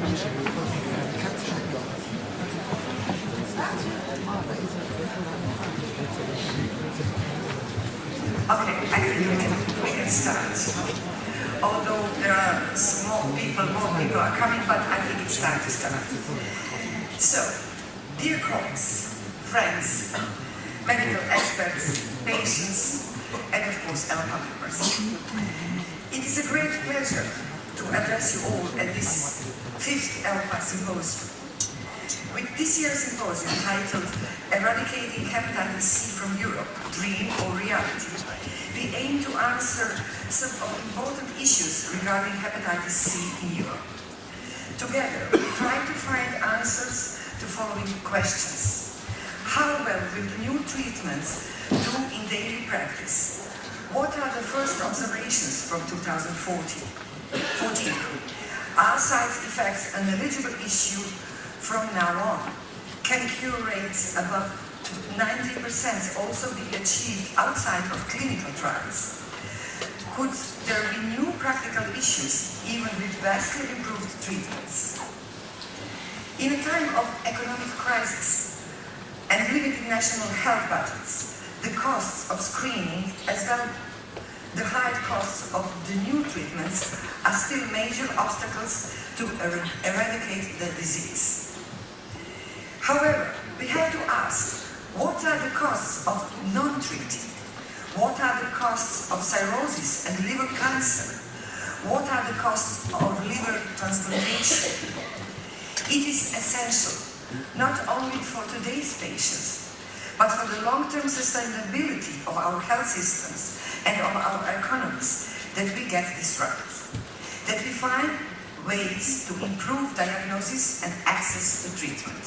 Okay, I think we can start. Although there are more people are coming, but I think it's time to start. So, dear colleagues, friends, medical experts, patients, and of course ELPA members, it is a great pleasure to address you all at this 5th ELPA Symposium. With this year's symposium titled Eradicating Hepatitis C from Europe, Dream or Reality, we aim to answer some of the important issues regarding hepatitis C in Europe. Together, we try to find answers to following questions. How well will the new treatments do in daily practice? What are the first observations from 2014? Are side effects an eligible issue from now on? Can cure rates above 90% also be achieved outside of clinical trials? Could there be new practical issues even with vastly improved treatments? In a time of economic crisis and limited national health budgets, the costs of screening as well the high costs of the new treatments are still major obstacles to eradicate the disease. However, we have to ask, what are the costs of non-treating? What are the costs of cirrhosis and liver cancer? What are the costs of liver transplantation? It is essential, not only for today's patients, but for the long-term sustainability of our health systems and of our economies, that we get this right, that we find ways to improve diagnosis and access to treatment.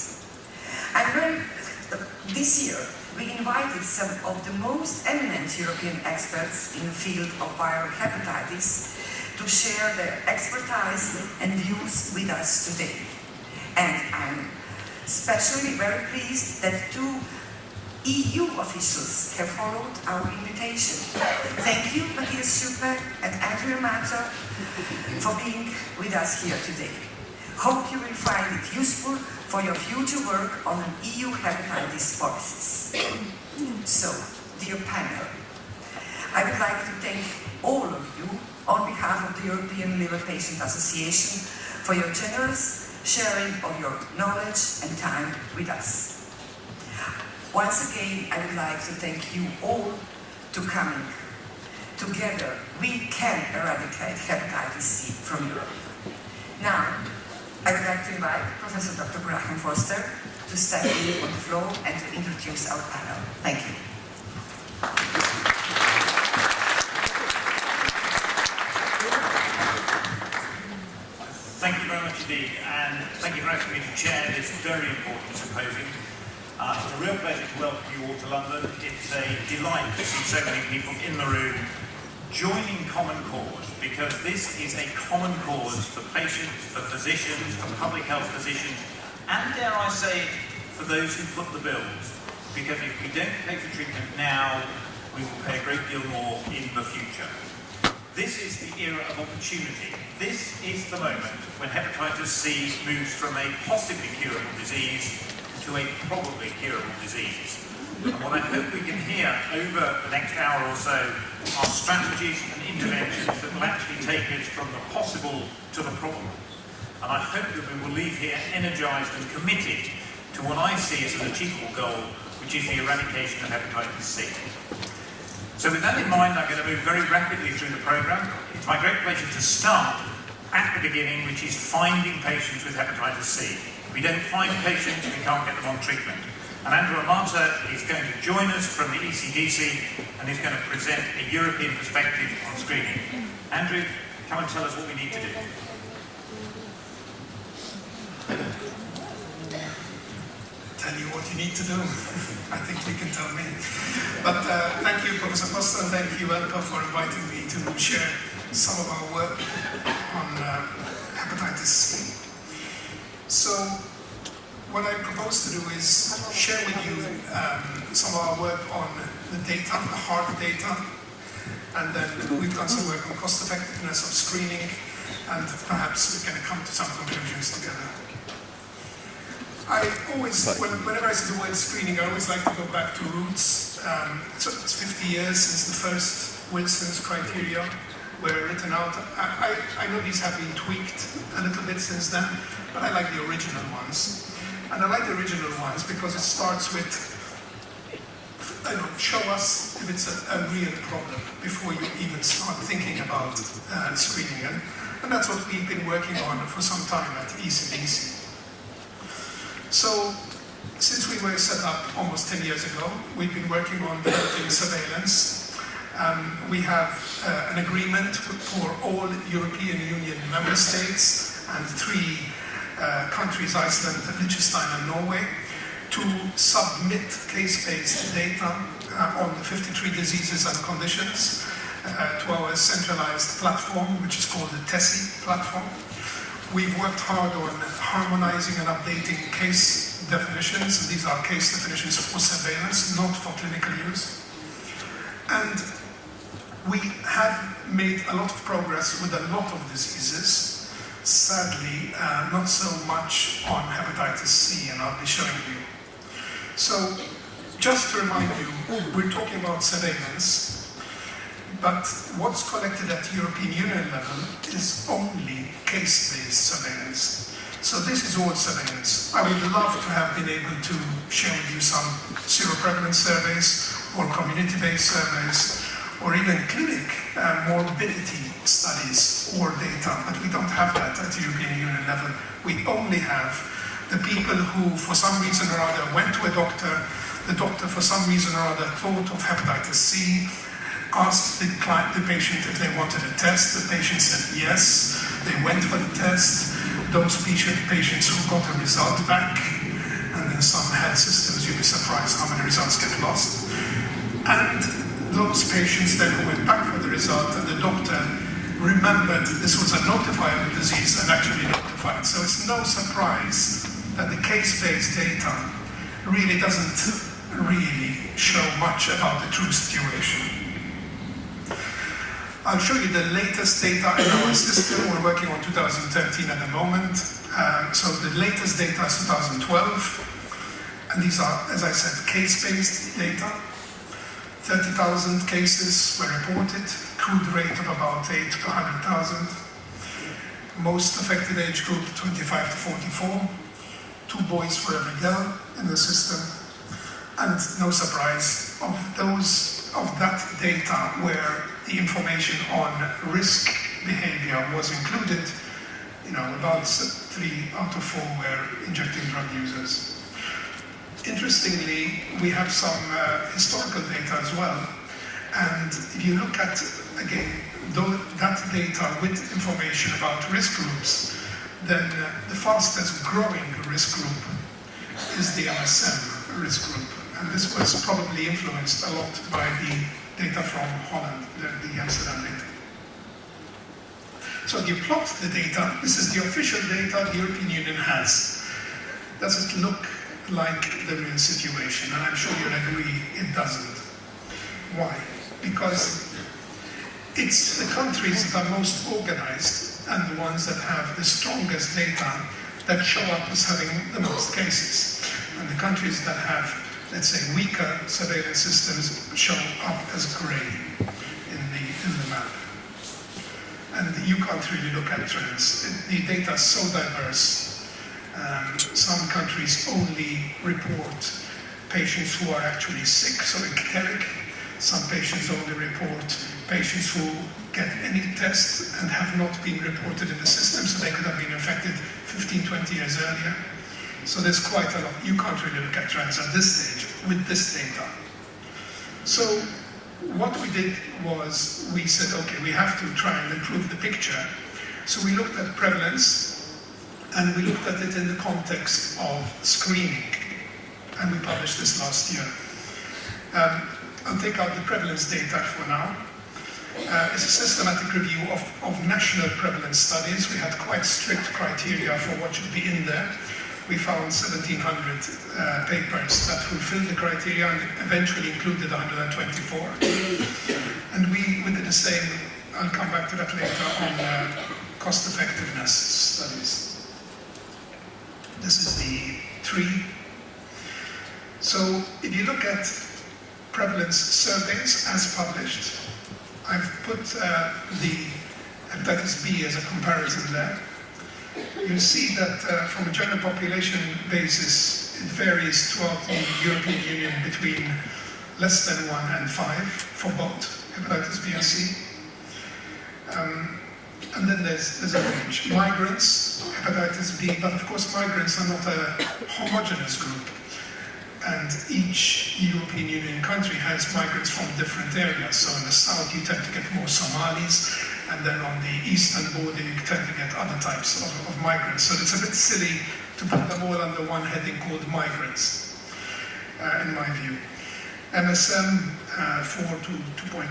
This year, we invited some of the most eminent European experts in the field of viral hepatitis to share their expertise and views with us today. And I'm especially very pleased that 2 EU officials have followed our invitation. Thank you, Matthias Schuppe and Andrea Mata, for being with us here today. Hope you will find it useful for your future work on EU hepatitis policies. So, dear panel, I would like to thank all of you on behalf of the European Liver Patient Association for your generous sharing of your knowledge and time with us. Once again, I would like to thank you all to coming. Together, we can eradicate hepatitis C from Europe. Now, I would like to invite Professor Dr. Graham Foster to step in on the floor and to introduce our panel. Thank you. Thank you very much indeed, and thank you for asking me to chair this very important symposium. It's a real pleasure to welcome you all to London. It's a delight to see so many people in the room joining common cause, because this is a common cause for patients, for physicians, for public health physicians, and dare I say it, for those who foot the bills. Because if we don't pay for treatment now, we will pay a great deal more in the future. This is the era of opportunity. This is the moment when hepatitis C moves from a possibly curable disease to a probably curable disease. And what I hope we can hear over the next hour or so are strategies and interventions that will actually take us from the possible to the probable. And I hope that we will leave here energised and committed to what I see as an achievable goal, which is the eradication of hepatitis C. So with that in mind, I'm going to move very rapidly through the programme. It's my great pleasure to start at the beginning, which is finding patients with hepatitis C. If we don't find patients, we can't get them on treatment. And Andrea Mata is going to join us from the ECDC and is going to present a European perspective on screening. Andrew, come and tell us what we need to do. Tell you what you need to do. I think you can tell me. But thank you, Professor Foster, and thank you, ELPA, for inviting me to share some of our work on hepatitis C. So, what I propose to do is share with you some of our work on the data, the hard data, and then we've done some work on cost effectiveness of screening, and perhaps we can come to some conclusions together. I always, whenever I see the word screening, I always like to go back to roots. It's 50 years since the first Wilson's criteria were written out. I know these have been tweaked a little bit since then, but I like the original ones. And I like the original ones because it starts with, show us if it's a real problem before you even start thinking about screening. And that's what we've been working on for some time at ECDC. So, since we were set up almost 10 years ago, we've been working on developing surveillance. We have an agreement for all European Union member states and 3 countries, Iceland, Liechtenstein and Norway, to submit case-based data on the 53 diseases and conditions to our centralized platform, which is called the TESI platform. We've worked hard on harmonizing and updating case definitions. These are case definitions for surveillance, not for clinical use. And we have made a lot of progress with a lot of diseases. Sadly, not so much on hepatitis C, and I'll be showing you. So, just to remind you, we're talking about surveillance, but what's collected at European Union level is only case-based surveillance. So this is all surveillance. I would love to have been able to share with you some seroprevalence surveys or community-based surveys or even clinic morbidity studies or data, but we don't have that at the European Union level. We only have the people who, for some reason or other, went to a doctor, the doctor, for some reason or other, thought of hepatitis C, asked the patient if they wanted a test. The patient said yes. They went for the test. Those patients who got a result back, and in some health systems you'll be surprised how many results get lost. And those patients then who went back for the result, and the doctor remembered this was a notifiable disease and actually notified. So it's no surprise that the case-based data really doesn't really show much about the true situation. I'll show you the latest data in our system. We're working on 2013 at the moment. So the latest data is 2012. And these are, as I said, case-based data. 30,000 cases were reported, crude rate of about 8 per 100,000. Most affected age group, 25 to 44. 2 boys for every girl in the system. And no surprise, of that data where the information on risk behavior was included, about 3 out of 4 were injecting drug users. Interestingly, we have some historical data as well. And if you look at, again, that data with information about risk groups, then the fastest growing risk group is the MSM risk group. And this was probably influenced a lot by the data from Holland, the Amsterdam data. So if you plot the data, this is the official data the European Union has. Does it look like the real situation? And I'm sure you'll agree it doesn't. Why? Because it's the countries that are most organized and the ones that have the strongest data that show up as having the most cases. And the countries that have, let's say, weaker surveillance systems show up as grey in the map. And you can't really look at trends. The data is so diverse. Some countries only report patients who are actually sick, so ecteric. Some patients only report patients who get any test and have not been reported in the system, so they could have been infected 15, 20 years earlier. So there's quite a lot. You can't really look at trends at this stage with this data. So what we did was we said, okay, we have to try and improve the picture. So we looked at prevalence and we looked at it in the context of screening. And we published this last year. I'll take out the prevalence data for now. It's a systematic review of national prevalence studies. We had quite strict criteria for what should be in there. We found 1,700 papers that fulfilled the criteria and eventually included 124. And we did the same, I'll come back to that later, on cost-effectiveness studies. This is the tree. So if you look at prevalence surveys as published, I've put the hepatitis B as a comparison there. You'll see that from a general population basis, it varies throughout the European Union between less than 1 and 5 for both hepatitis B and C. And then there's a range. Migrants, hepatitis B, but of course migrants are not a homogeneous group. And each European Union country has migrants from different areas. So in the south you tend to get more Somalis, and then on the eastern border you tend to get other types of migrants. So it's a bit silly to put them all under one heading called migrants, in my view. MSM 4 to 2.9,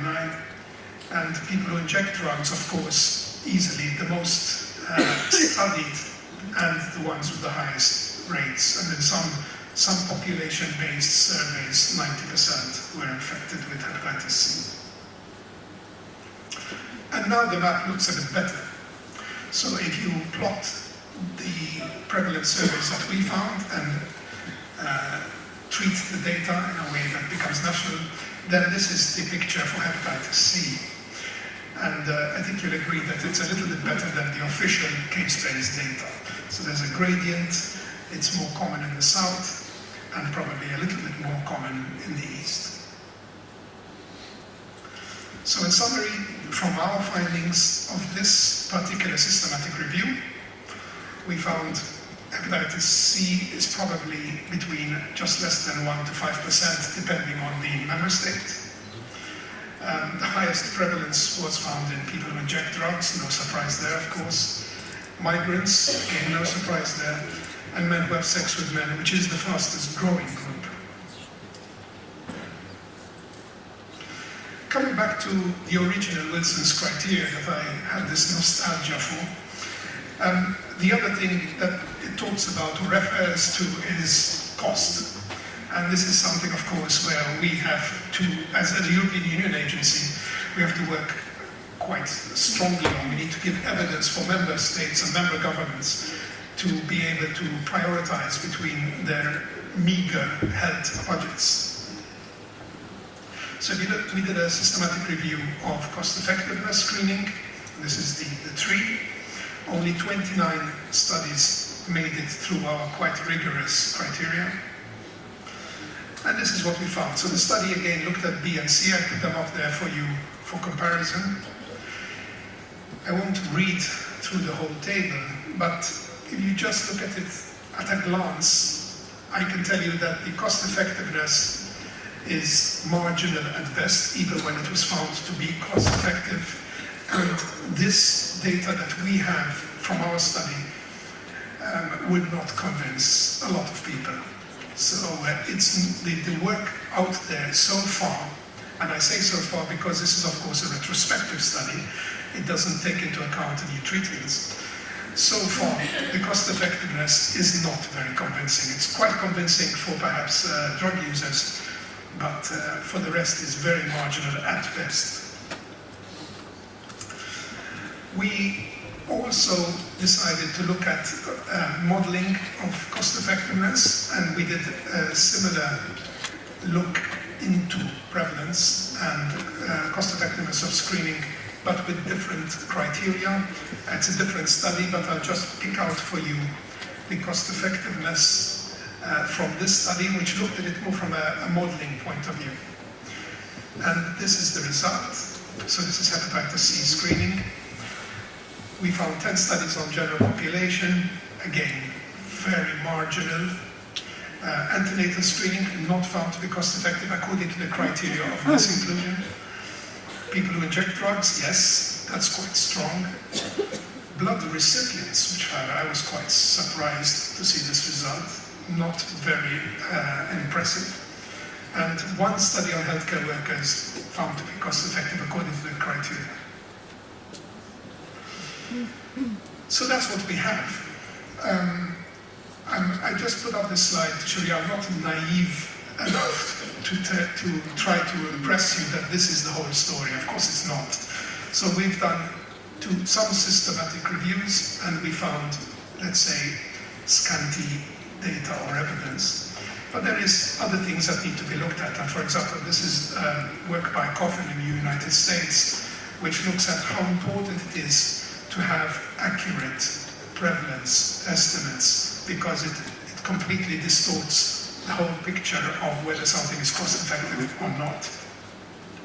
and people who inject drugs, of course, easily the most studied and the ones with the highest rates. And in some population-based surveys, 90% were infected with hepatitis C. And now the map looks a bit better. So if you plot the prevalence surveys that we found and treat the data in a way that becomes national, then this is the picture for hepatitis C. And I think you'll agree that it's a little bit better than the official case-based data. So there's a gradient, it's more common in the south, and probably a little bit more common in the east. So in summary, from our findings of this particular systematic review, we found hepatitis C is probably between just less than 1 to 5%, depending on the member state. The highest prevalence was found in people who inject drugs, no surprise there, of course. Migrants, again, no surprise there. And men who have sex with men, which is the fastest growing group. Coming back to the original Wilson's criteria that I had this nostalgia for, the other thing that it talks about or refers to is cost. And this is something, of course, where we have to, as a European Union agency, we have to work quite strongly on. We need to give evidence for member states and member governments to be able to prioritize between their meager health budgets. So we did a systematic review of cost-effectiveness screening. This is the tree. Only 29 studies made it through our quite rigorous criteria. And this is what we found. So the study again looked at B and C. I put them up there for you for comparison. I won't read through the whole table, but if you just look at it at a glance, I can tell you that the cost effectiveness is marginal at best, even when it was found to be cost effective. And this data that we have from our study would not convince a lot of people. So it's the work out there so far, and I say so far because this is of course a retrospective study. It doesn't take into account the new treatments. So far, the cost effectiveness is not very convincing. It's quite convincing for perhaps drug users, but for the rest is very marginal at best. We also decided to look at modeling of cost effectiveness, and we did a similar look into prevalence and cost effectiveness of screening, but with different criteria. It's a different study, but I'll just pick out for you the cost effectiveness from this study, which looked at it more from a modeling point of view. And this is the result. So this is hepatitis C screening. We found 10 studies on general population, again, very marginal. Antenatal screening not found to be cost effective according to the criteria of this inclusion. People who inject drugs, yes, that's quite strong. Blood recipients, which I was quite surprised to see this result, not very impressive. And one study on healthcare workers found to be cost effective according to the criteria. So that's what we have. I just put up this slide to show you I'm not naive enough to try to impress you that this is the whole story. Of course it's not. So we've done to some systematic reviews, and we found, let's say, scanty data or evidence. But there is other things that need to be looked at. And for example, this is work by Coffin in the United States, which looks at how important it is to have accurate prevalence estimates, because it completely distorts the whole picture of whether something is cost effective or not.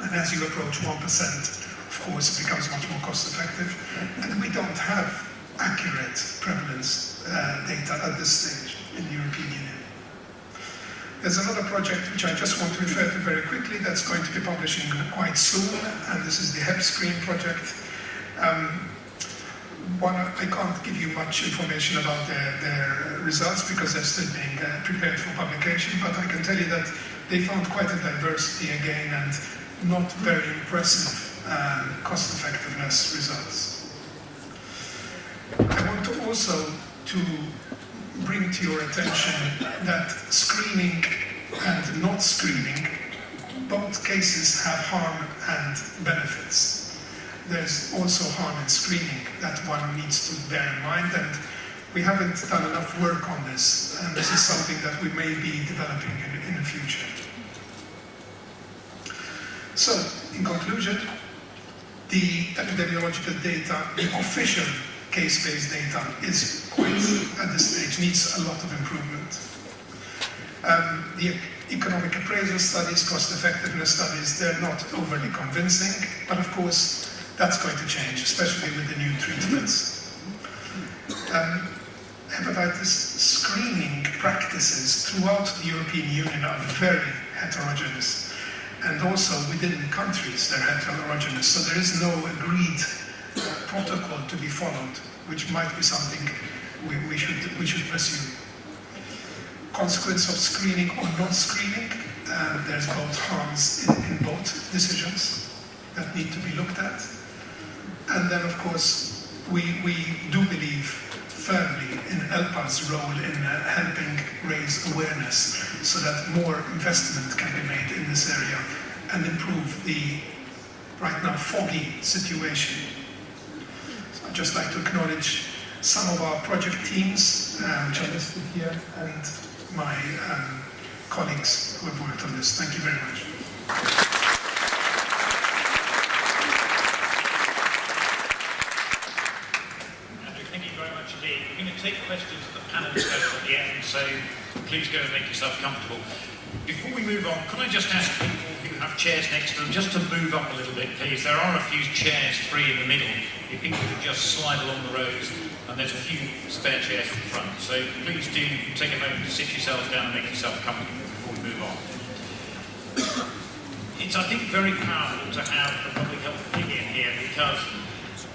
And as you approach 1%, of course, it becomes much more cost effective. And we don't have accurate prevalence data at this stage in the European Union. There's another project which I just want to refer to very quickly that's going to be publishing quite soon, and this is the Hep Screen project. I can't give you much information about their results because they're still being prepared for publication, but I can tell you that they found quite a diversity again and not very impressive cost-effectiveness results. I want to also bring to your attention that screening and not screening, both cases have harm and benefits. There's also harm in screening that one needs to bear in mind, and we haven't done enough work on this, and this is something that we may be developing in the future. So, in conclusion, the epidemiological data, the official case-based data is quite, at this stage, needs a lot of improvement. The economic appraisal studies, cost-effectiveness studies, they're not overly convincing, but of course, that's going to change, especially with the new treatments. Hepatitis screening practices throughout the European Union are very heterogeneous, and also within countries they're heterogeneous, so there is no agreed protocol to be followed, which might be something we should pursue. Consequence of screening or not screening, there's both harms in both decisions that need to be looked at. And then, of course, we do believe firmly in ELPA's role in helping raise awareness so that more investment can be made in this area and improve the, right now, foggy situation. So I'd just like to acknowledge some of our project teams, which are listed here, and my colleagues who have worked on this. Thank you very much. We're going to take questions at the panel discussion at the end, so please go and make yourself comfortable. Before we move on, can I just ask people who have chairs next to them just to move up a little bit, please? There are a few chairs free in the middle. If people could just slide along the rows, and there's a few spare chairs in front. So please do take a moment to sit yourselves down and make yourself comfortable before we move on. It's, I think, very powerful to have the public health opinion here, because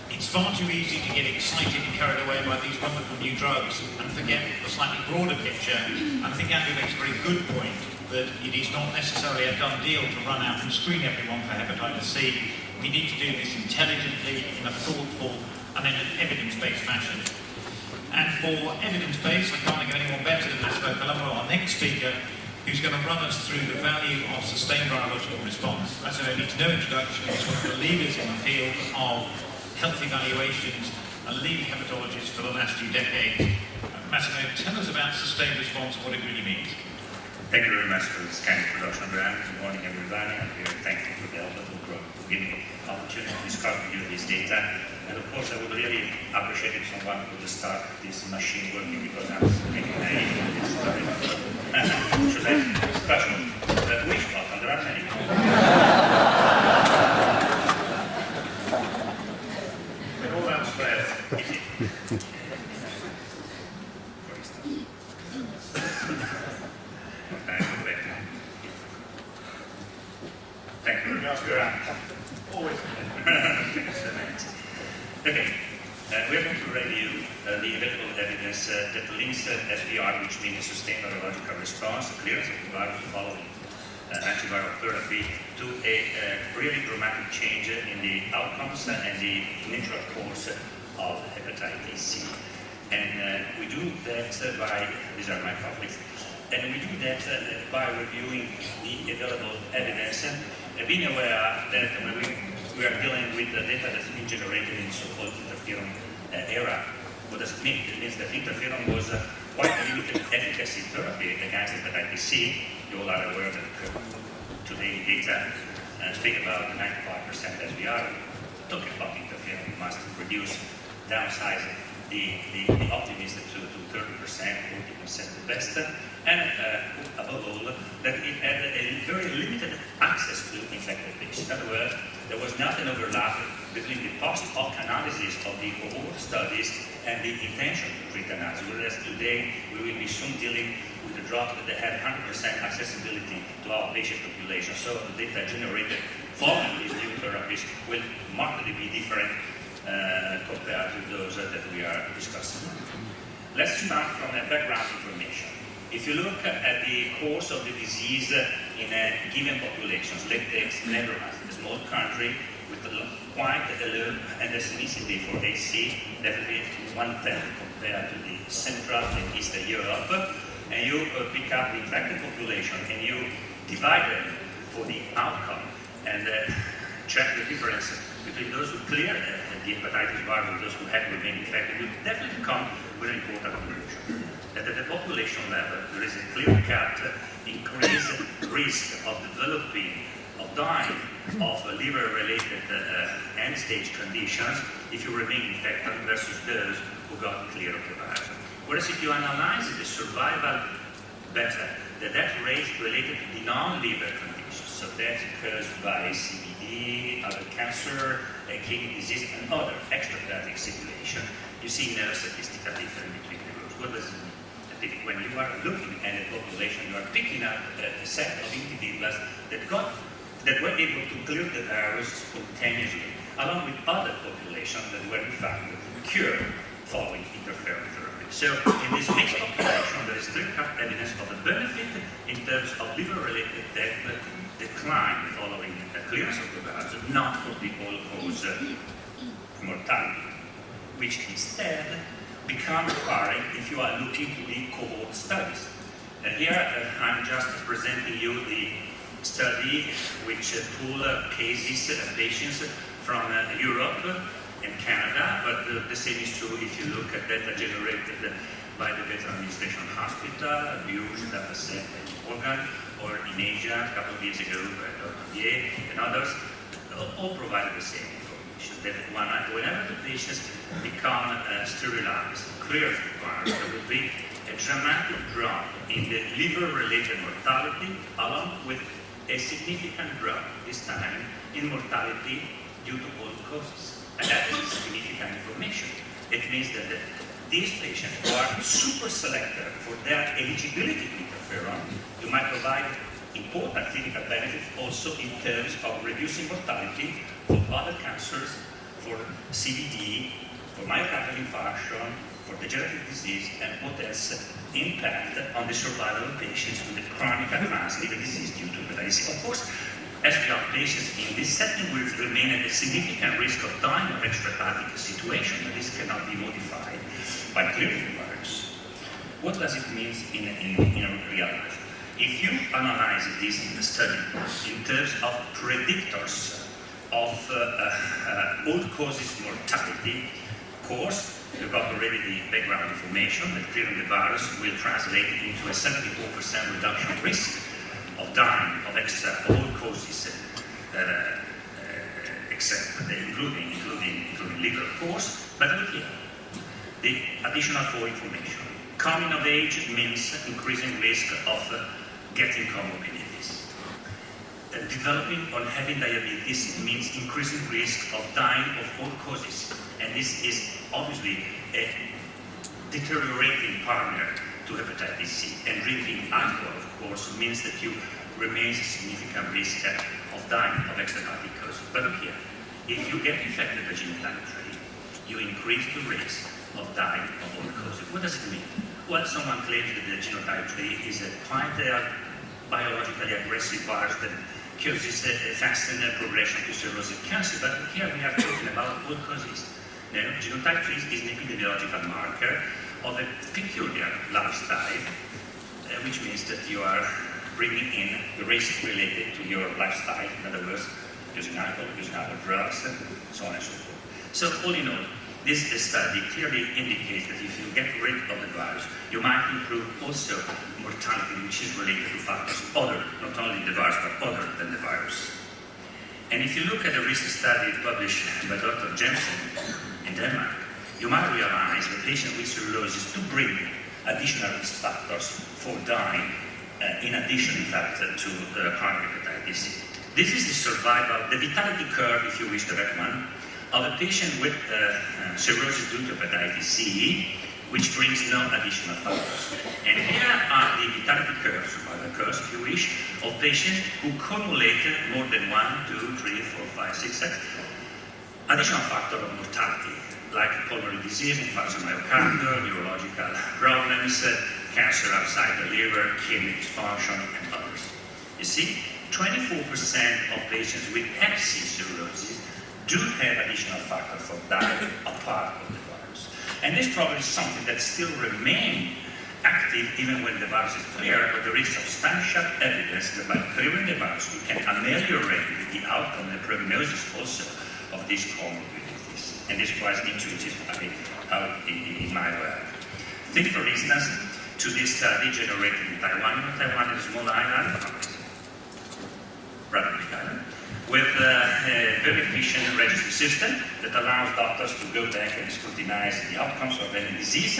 it's far too easy to get excited and carried away by these wonderful new drugs and forget the slightly broader picture. And I think Andrew makes a very good point that it is not necessarily a done deal to run out and screen everyone for hepatitis C. We need to do this intelligently, in a thoughtful and in an evidence-based fashion. And for evidence-based, I can't think of anyone better than Massimo Colombo, our next speaker, who's going to run us through the value of sustained virological response. Massimo needs no introduction. He's one of the leaders in the field of health evaluations and lead hepatologist for the last few decades. Massimo, tell us about sustained response and what it really means. Thank you very much for this kind introduction, Brian. Good morning, everybody. I'm very thankful for the ELPA for giving me the opportunity to discuss with you this data. And of course, I would really appreciate if someone could start this machine working, because I'm making naive on this story. Should I touch on which button? There are many. Thank you very much. Always. Okay, we're going to review the available evidence that links SVR, which means sustained virological response, clearance of the virus following antiviral therapy, to a really dramatic change in the outcomes and the natural course of hepatitis C. And we do that by, these are my colleagues, and we do that by reviewing the available evidence, being aware that when we we are dealing with the data that's been generated in so-called interferon era. What does it mean? It means that interferon was quite a limited efficacy therapy against hepatitis C. You all are aware that today data speak about 95% as we are talking about interferon. We must reduce, downsize the optimism to 30%, 40% the best, and above all, that it had a very limited access to infected patients. In other words, there was not an overlap between the post-hoc analysis of the cohort studies and the intention to treat analysis, whereas today we will be soon dealing with a drug that have 100% accessibility to our patient population. So the data generated following these new therapies will markedly be different compared to those that we are discussing. Let's start from a background information. If you look at the course of the disease in a given population, let's take Netherlands, a small country with quite a low endemicity for AC, definitely 1/10 compared to the Central and Eastern Europe, and you pick up the infected population and you divide them for the outcome and check the difference between those who clear the hepatitis virus and those who have remained infected, you definitely come with an important conclusion. That at the population level, there is a clear-cut increased risk of developing, of dying of liver-related end-stage conditions if you remain infected versus those who got clear of the virus. Whereas if you analyze the survival better, the death rate related to the non-liver conditions, so death caused by CVD, other cancer, kidney disease, and other extrahepatic situation, you see no statistical difference between the groups. What does it mean? When you are looking at a population, you are picking up a set of individuals that were able to clear the virus spontaneously, along with other populations that were in fact cured following interferon therapy. So in this mixed population, there is clear-cut evidence of a benefit in terms of liver-related death decline following the clearance of the virus, not for the all-cause mortality, which instead become requiring if you are looking to the cohort studies. Here I'm just presenting you the study which pool cases and patients from Europe and Canada, but the same is true if you look at data generated by the Veteran Administration Hospital, Bruges, data set in Morgan, or in Asia a couple of years ago by Dr. Ye and others, all provide the same information, that whenever the patients become sterilized, clear the virus, there will be a dramatic drop in the liver-related mortality, along with a significant drop, this time, in mortality due to all causes. And that is significant information. It means that these patients who are super selected for their eligibility to interferon, you might provide important clinical benefits also in terms of reducing mortality for other cancers, for CVD, for myocardial infarction, for degenerative disease, and what else impact on the survival of patients with a chronic advanced liver disease due to hepatitis C. Of course, as we are patients in this setting, we remain at a significant risk of dying of extrahepatic situation, but this cannot be modified by clearing the virus. What does it mean in real life? If you analyze this in the study in terms of predictors of all causes mortality, of course, you've got already the background information that clearing the virus will translate into a 74% reduction risk of dying of all causes, including liver, of course. But look here, the additional information. Coming of age means increasing risk of getting comorbidities. Developing or having diabetes means increasing risk of dying of all causes. And this is obviously a deteriorating partner to hepatitis C. And drinking alcohol, of course, means that you remain a significant risk of dying of extrahepatic causes. But look here, if you get infected by genotype 3, you increase the risk of dying of all causes. What does it mean? Well, someone claims that the genotype 3 is a quite biologically aggressive virus that causes a faster progression to cirrhosis cancer. But here we are talking about all causes. Now, genotype 3 is an epidemiological marker of a peculiar lifestyle, which means that you are bringing in the risk related to your lifestyle. In other words, using alcohol, using other drugs, and so on and so forth. So all in all, this study clearly indicates that if you get rid of the virus, you might improve also mortality, which is related to factors other, not only the virus, but other than the virus. And if you look at a recent study published by Dr. Jensen in Denmark, you might realize that patients with cirrhosis do bring additional risk factors for dying, in addition, in fact, to chronic hepatitis C. This is the survival, the vitality curve, if you wish, the red one, of a patient with cirrhosis due to hepatitis C, which brings no additional factors. And here are the vitality curves, survival curves, if you wish, of patients who cumulated more than 1, 2, 3, 4, 5, 6, 7 additional factor of mortality, like pulmonary disease, infarction of myocardium, neurological problems, cancer outside the liver, kidney dysfunction, and others. You see, 24% of patients with Hep C cirrhosis do have additional factors for dying apart of the virus. And this probably is something that still remains active even when the virus is clear, but there is substantial evidence that by clearing the virus, we can ameliorate the outcome and the prognosis also of these comorbidities. And this is quite intuitive, how it might work. Think, for instance, to this study generated in Taiwan. Taiwan is a small island, rather big island, with a very efficient registry system that allows doctors to go back and scrutinize the outcomes of any disease.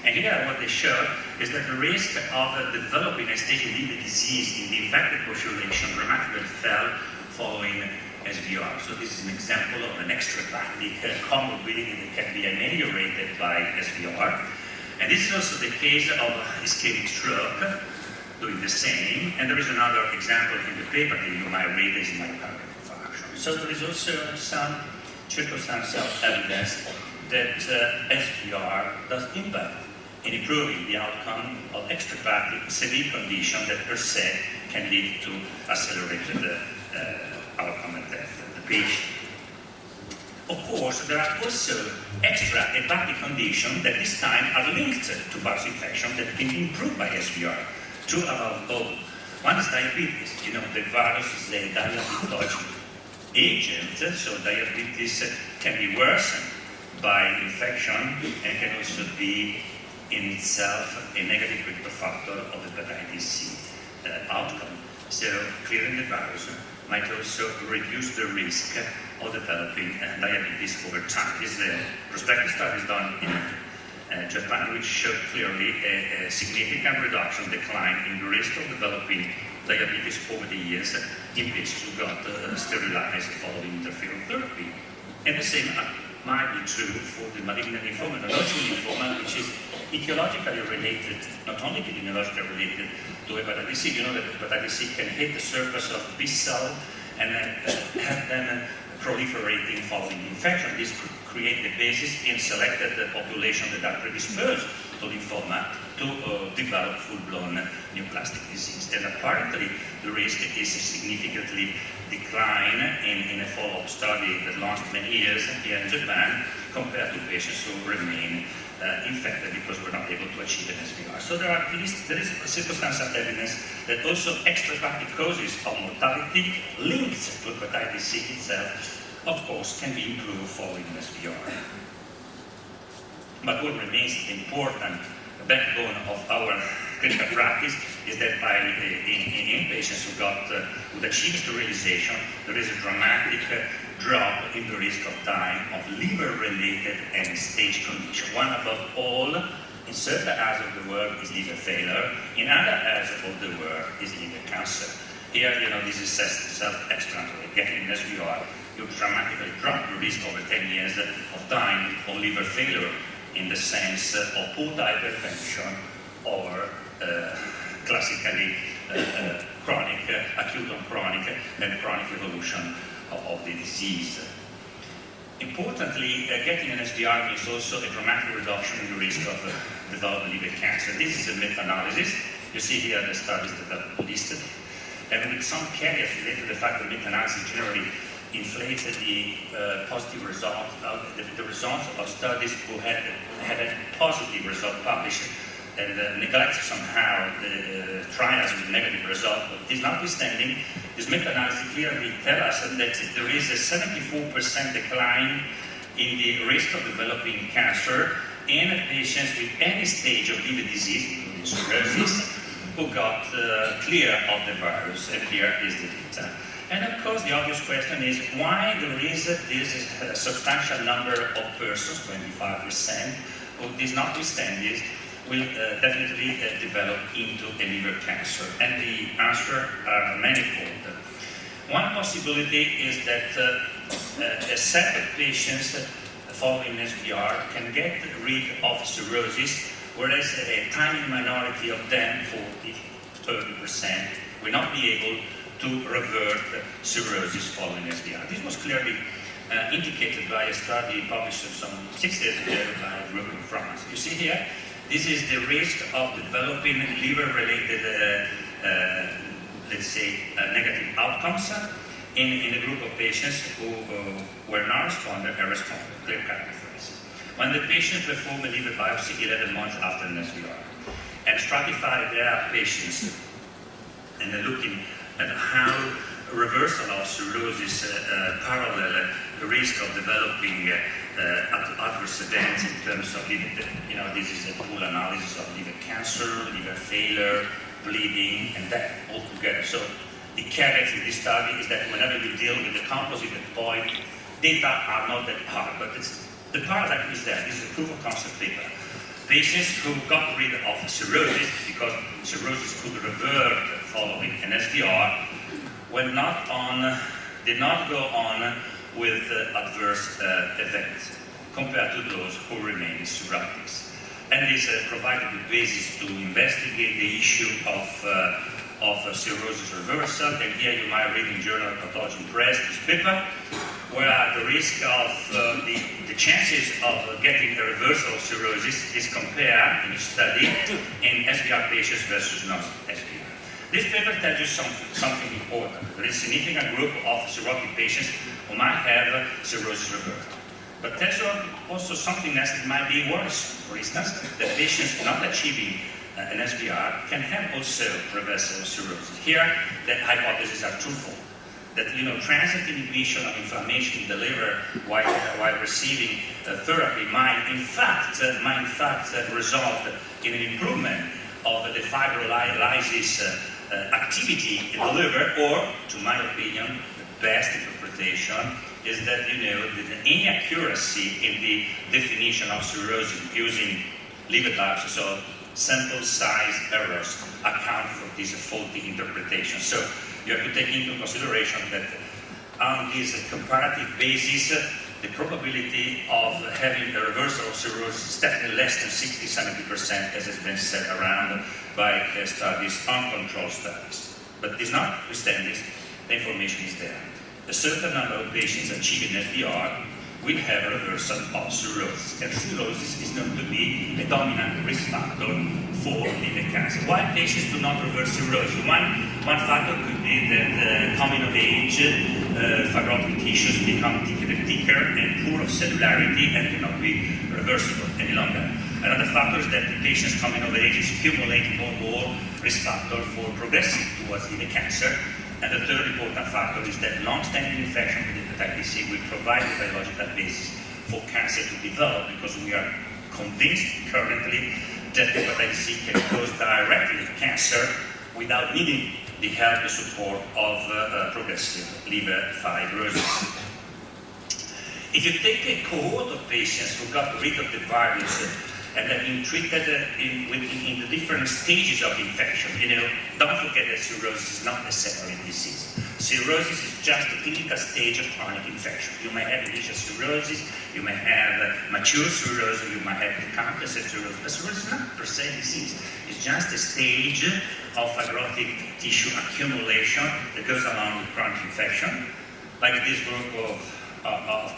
And here what they show is that the risk of developing a stage liver disease in the infected population dramatically fell following SVR. So this is an example of an extrahepatic comorbidity that can be ameliorated by SVR. And this is also the case of ischemic stroke, doing the same. And there is another example in the paper that you might read, is myocardial infarction. So there is also some circumstantial evidence that SVR does impact in improving the outcome of extrahepatic severe condition that per se can lead to accelerated outcome and death of the patient. Of course, there are also extrahepatic conditions that this time are linked to virus infection that can be improved by SVR. Two above all. One is diabetes. You know, the virus is a diabetogen agent, so diabetes can be worsened by infection and can also be in itself a negative predictor factor of hepatitis C outcome. So clearing the virus might also reduce the risk of developing diabetes over time. This is a prospective study done in Japan, which showed clearly a significant reduction, decline in the risk of developing diabetes over the years in patients who got sterilized following interferon therapy. And the same might be true for the malignant lymphoma, the non-Hodgkin lymphoma, which is etiologically related, not only epidemiologically related to hepatitis C. You know that hepatitis C can hit the surface of B cell and have them proliferating following the infection. This could create the basis in selected population that are predisposed to lymphoma to develop full-blown neoplastic disease. And apparently the risk is significantly decline in a follow-up study that lasted many years here in Japan compared to patients who remain infected because we're not able to achieve an SVR. So there is circumstantial evidence that also extrahepatic causes of mortality linked to hepatitis C itself, of course, can be improved following an SVR. But what remains the important backbone of our clinical practice is that in patients who achieve sterilization, there is a dramatic drop in the risk of dying of liver-related end-stage condition. One above all, in certain areas of the world, is liver failure. In other areas of the world, is liver cancer. Here, this is self-explanatory. Getting an SVR, you dramatically drop the risk over 10 years of dying of liver failure in the sense of portal hypertension or classically chronic, acute on chronic, and chronic evolution of the disease. Importantly, getting an SVR means also a dramatic reduction in the risk of developing liver cancer. This is a meta-analysis. You see here the studies that are listed. And with some caveats related to the fact that meta-analysis generally inflated the positive results, the results of studies who had a positive result published and neglect somehow the trials with negative result. But this notwithstanding, this meta-analysis clearly tells us that there is a 74% decline in the risk of developing cancer in patients with any stage of liver disease, including cirrhosis, who got clear of the virus, and here is the data. And of course, the obvious question is why there is this substantial number of persons, 25%, who, this notwithstanding, will definitely develop into a liver cancer. And the answer are manifold. One possibility is that a set of patients following SVR can get rid of cirrhosis, whereas a tiny minority of them, 40–30%, will not be able to revert cirrhosis following SVR. This was clearly indicated by a study published some 6 years ago by a group in France. You see here, this is the risk of developing liver-related, let's say, negative outcomes in a group of patients who were not responders and responded, clear-cut difference. When the patient performed a liver biopsy 11 months after an SVR and stratified their patients and looking at how reversal of cirrhosis parallel the risk of developing adverse events in terms of liver, this is a pool analysis of liver cancer, liver failure, bleeding, and death all together. So the caveat in this study is that whenever you deal with the composite endpoint, data are not that hard, but the paradigm is there. This is a proof of concept paper. Patients who got rid of cirrhosis, because cirrhosis could revert following an SVR, did not go on with adverse events compared to those who remain cirrhotics. And this provided the basis to investigate the issue of cirrhosis reversal. And here you might read in Journal of Pathology Press this paper, where the risk of the chances of getting a reversal of cirrhosis is compared in a study in SVR patients versus non-SVR. This paper tells you something important. There is a significant group of cirrhotic patients who might have cirrhosis reversal. But tells you also something else that might be worrisome. For instance, that patients not achieving an SVR can have also reversal of cirrhosis. Here, the hypotheses are twofold. That transient inhibition of inflammation in the liver while receiving therapy might in fact result in an improvement of the fibrolysis activity in the liver, or, to my opinion, the best interpretation is that the inaccuracy in the definition of cirrhosis using liver biopsy, so sample size errors, account for this faulty interpretation. So you have to take into consideration that on this comparative basis, the probability of having a reversal of cirrhosis is definitely less than 60–70%, as has been said around by studies, uncontrolled studies. But this notwithstanding, the information is there. A certain number of patients achieving SVR will have a reversal of cirrhosis, and cirrhosis is known to be a dominant risk factor for liver cancer. Why patients do not reverse cirrhosis? One factor could be that coming of age, fibrotic tissues become thicker and poor of cellularity and cannot be reversible any longer. Another factor is that the patients coming of age accumulate more and more risk factor for progressing towards liver cancer. And the third important factor is that long-standing infection with hepatitis C will provide a biological basis for cancer to develop, because we are convinced currently that hepatitis C can cause directly cancer without needing the help and support of progressive liver fibrosis. If you take a cohort of patients who got rid of the virus and have been treated in the different stages of infection, don't forget that cirrhosis is not necessarily a disease. Cirrhosis is just a clinical stage of chronic infection. You may have initial cirrhosis, you may have mature cirrhosis, you might have decompensated cirrhosis. But cirrhosis is not per se a disease. It's just a stage of fibrotic tissue accumulation that goes along with chronic infection, like this group of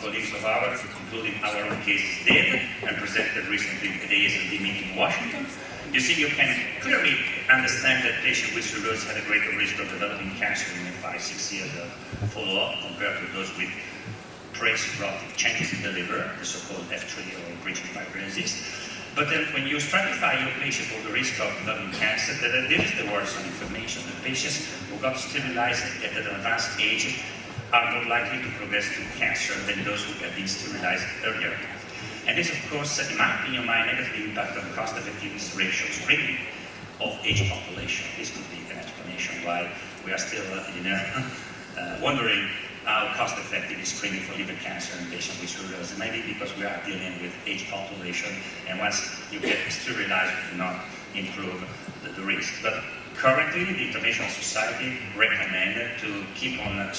colleagues of ours, including our own cases, did and presented recently at the ASLD meeting in Washington. You see, you can clearly understand that patients with cirrhosis had a greater risk of developing cancer in 5–6 years of follow-up compared to those with pre-cirrhotic changes in the liver, the so-called F3 or bridging fibrosis. But then when you stratify your patient for the risk of developing cancer, there is the worrisome information. The patients who got sterilized at an advanced age are more likely to progress to cancer than those who have been sterilized earlier. And this, of course, in my opinion, might negatively impact on the cost-effectiveness ratio of screening of age population. This could be an explanation why we are still, wondering how cost-effective is screening for liver cancer in patients with cirrhosis. Maybe because we are dealing with age population, and once you get sterilized, you do not improve the risk. But currently, the International Society recommended to keep on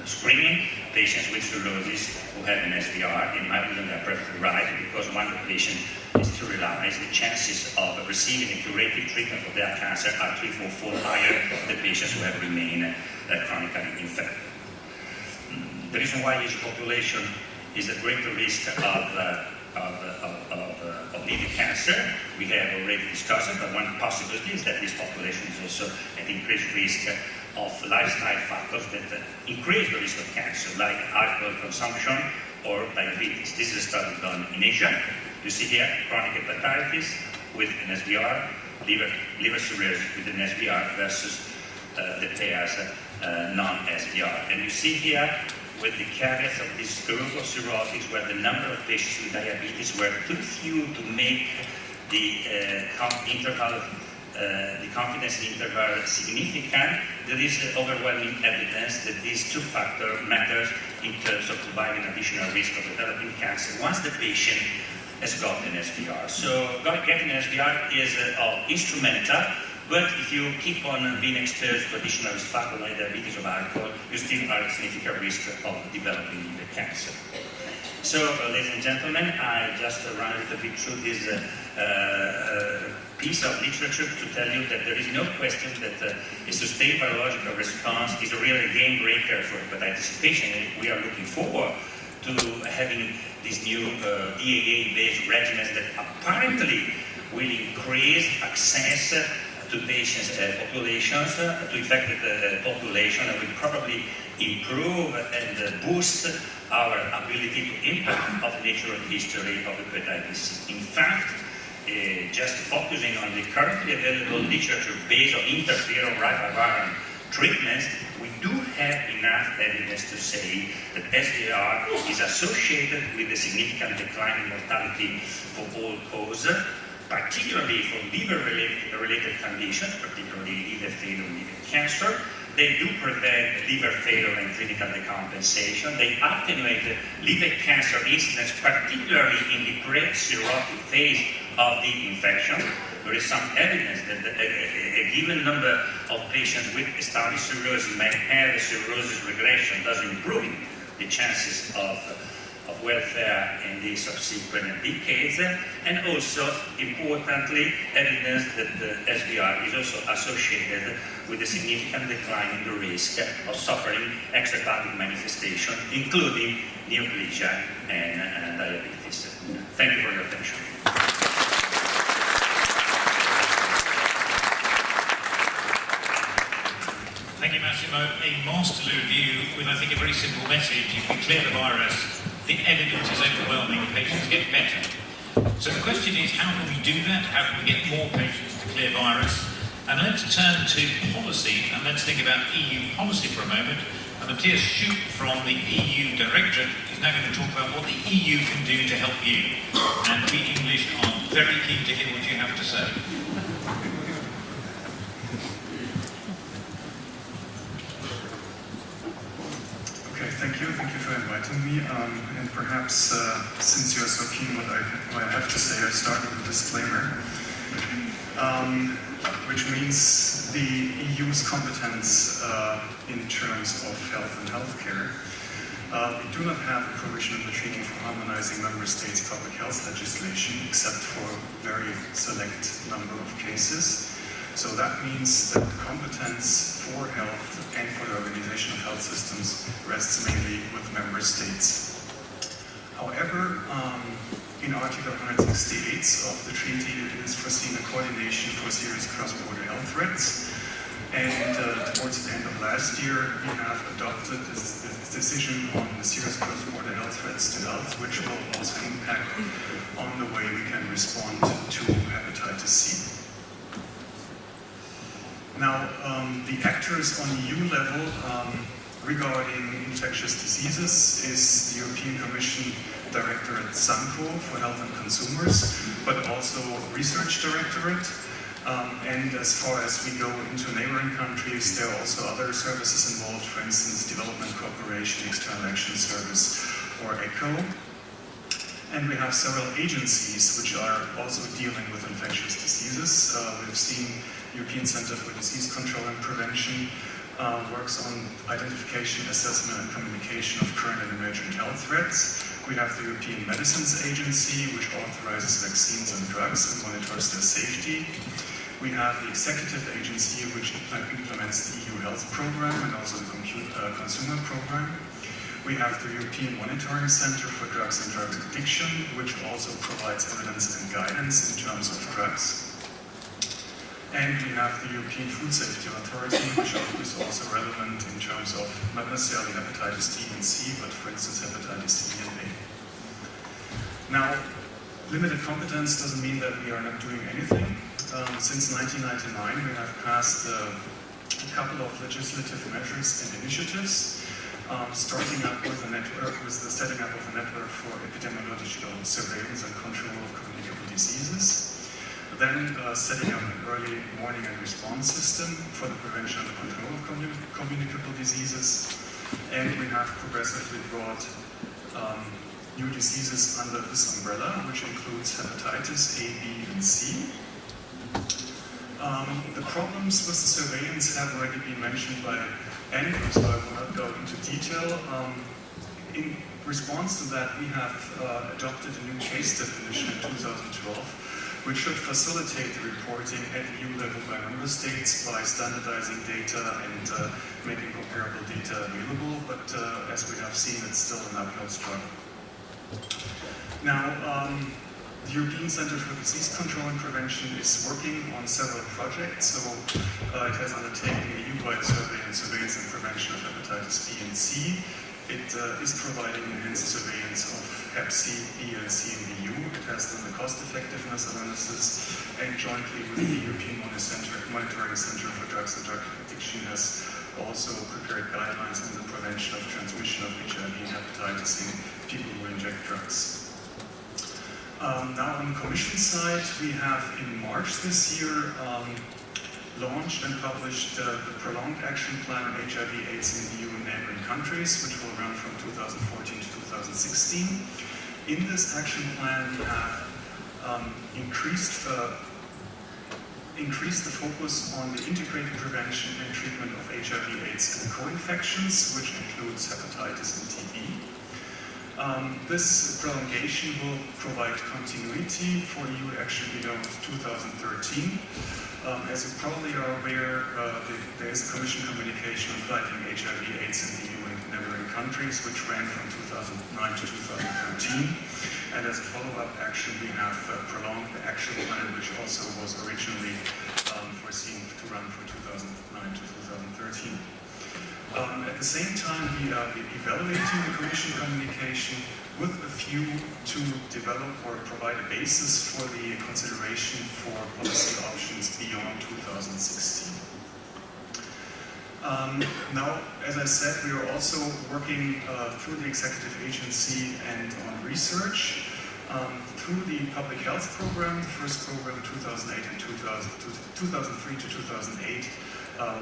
screening patients with cirrhosis who have an SVR. In my opinion, they are perfectly right, because when the patient is sterilized, the chances of receiving a curative treatment for their cancer are 3-4-fold higher than the patients who have remained chronically infected. The reason why Asian population is at greater risk of liver cancer, we have already discussed it, but one possibility is that this population is also at increased risk of lifestyle factors that increase the risk of cancer, like alcohol consumption or diabetes. This is a study done in Asia. You see here chronic hepatitis with an SVR, liver cirrhosis with an SVR versus the pairs non-SVR. And you see here with the caveats of this group of cirrhotics, where the number of patients with diabetes were too few to make the confidence interval significant, there is overwhelming evidence that these two factors matter in terms of providing additional risk of developing cancer once the patient has got an SVR. So getting an SVR is instrumental, but if you keep on being exposed to additional risk factors like diabetes or alcohol, you still are at significant risk of developing liver cancer. So, ladies and gentlemen, I just ran a little bit through this piece of literature to tell you that there is no question that a sustained virological response is a real game breaker for hepatitis C patients. We are looking forward to having these new DAA-based regimens that apparently will increase access to patients, populations, to infected population, and will probably improve and boost our ability to impact of the natural history of hepatitis C. In fact, just focusing on the currently available literature based on interferon ribavirin treatments, we do have enough evidence to say that SVR is associated with a significant decline in mortality for all causes, particularly for liver-related conditions, particularly liver failure and liver cancer. They do prevent liver failure and clinical decompensation. They attenuate liver cancer incidence, particularly in the pre-cirrhotic phase of the infection. There is some evidence that a given number of patients with established cirrhosis may have a cirrhosis regression, thus improving the chances of welfare in the subsequent decades, and also, importantly, evidence that the SVR is also associated with a significant decline in the risk of suffering extrahepatic manifestation, including neoplasia and diabetes. Thank you for your attention. Thank you, Massimo. A masterly review with, I think, a very simple message. If we clear the virus, the evidence is overwhelming, patients get better. So the question is, how can we do that? How can we get more patients to clear virus? And let's turn to policy, and let's think about EU policy for a moment. And Matthias Schut from the EU Directorate is now going to talk about what the EU can do to help you. And we English are very keen to hear what you have to say. Thank you for inviting me, and perhaps since you are so keen what I have to say, I'll start with a disclaimer, which means the EU's competence in terms of health and healthcare. We do not have a provision in the treaty for harmonizing member states' public health legislation, except for a very select number of cases. So that means that the competence for health and for the organization of health systems rests mainly with member states. However, in Article 168 of the treaty, it is foreseen a coordination for serious cross-border health threats, And towards the end of last year, we have adopted this decision on the serious cross-border health threats to health, which will also impact on the way we can respond to hepatitis C. Now, the actors on EU level regarding infectious diseases is the European Commission Directorate SANCO for Health and Consumers, but also Research Directorate. And as far as we go into neighboring countries, there are also other services involved, for instance, Development Cooperation, External Action Service, or ECHO. And we have several agencies which are also dealing with infectious diseases. We've seen European Centre for Disease Control and Prevention works on identification, assessment and communication of current and emergent health threats. We have the European Medicines Agency, which authorizes vaccines and drugs and monitors their safety. We have the Executive Agency, which implements the EU Health Programme and also the Consumer Programme. We have the European Monitoring Centre for Drugs and Drug Addiction, which also provides evidence and guidance in terms of drugs. And we have the European Food Safety Authority, which is also relevant in terms of not necessarily hepatitis D and C, but for instance hepatitis E and A. Now, limited competence doesn't mean that we are not doing anything. Since 1999, we have passed a couple of legislative measures and initiatives, starting up with the setting up of a network for epidemiological surveillance and control of communicable diseases. Then setting up an early warning and response system for the prevention and the control of communicable diseases. And we have progressively brought new diseases under this umbrella, which includes hepatitis A, B, and C. The problems with the surveillance have already been mentioned by Andrew, so I will not go into detail. In response to that, we have adopted a new case definition in 2012, which should facilitate the reporting at EU level by member states by standardizing data and making comparable data available, but as we have seen, it's still an uphill struggle. Now, the European Centre for Disease Control and Prevention is working on several projects, so it has undertaken a EU-wide survey and surveillance and prevention of hepatitis B and C. It is providing enhanced surveillance of Hep C, B, and C in the EU. It has done the cost-effectiveness analysis, and jointly with the European Monitoring Centre for Drugs and Drug Addiction has also prepared guidelines on the prevention of transmission of HIV and hepatitis in people who inject drugs. Now on the Commission side, we have in March this year launched and published the Prolonged Action Plan on HIV/AIDS in the EU and neighboring countries, which will run from 2014 to 2016. In this action plan, we have increased the focus on the integrated prevention and treatment of HIV/AIDS and co-infections, which includes hepatitis and TB. This prolongation will provide continuity for EU action beyond 2013. As you probably are aware, there is a Commission communication on fighting HIV/AIDS in the EU and neighboring countries, which ran from 2009 to 2013. And as a follow-up action, we have prolonged the action plan, which also was originally foreseen to run from 2009 to 2013. At the same time, we are evaluating the Commission communication with a view to develop or provide a basis for the consideration for policy options beyond 2016. Now, as I said, we are also working through the Executive Agency and on research. Through the Public Health Program, the first program 2008 and 2003 to 2008,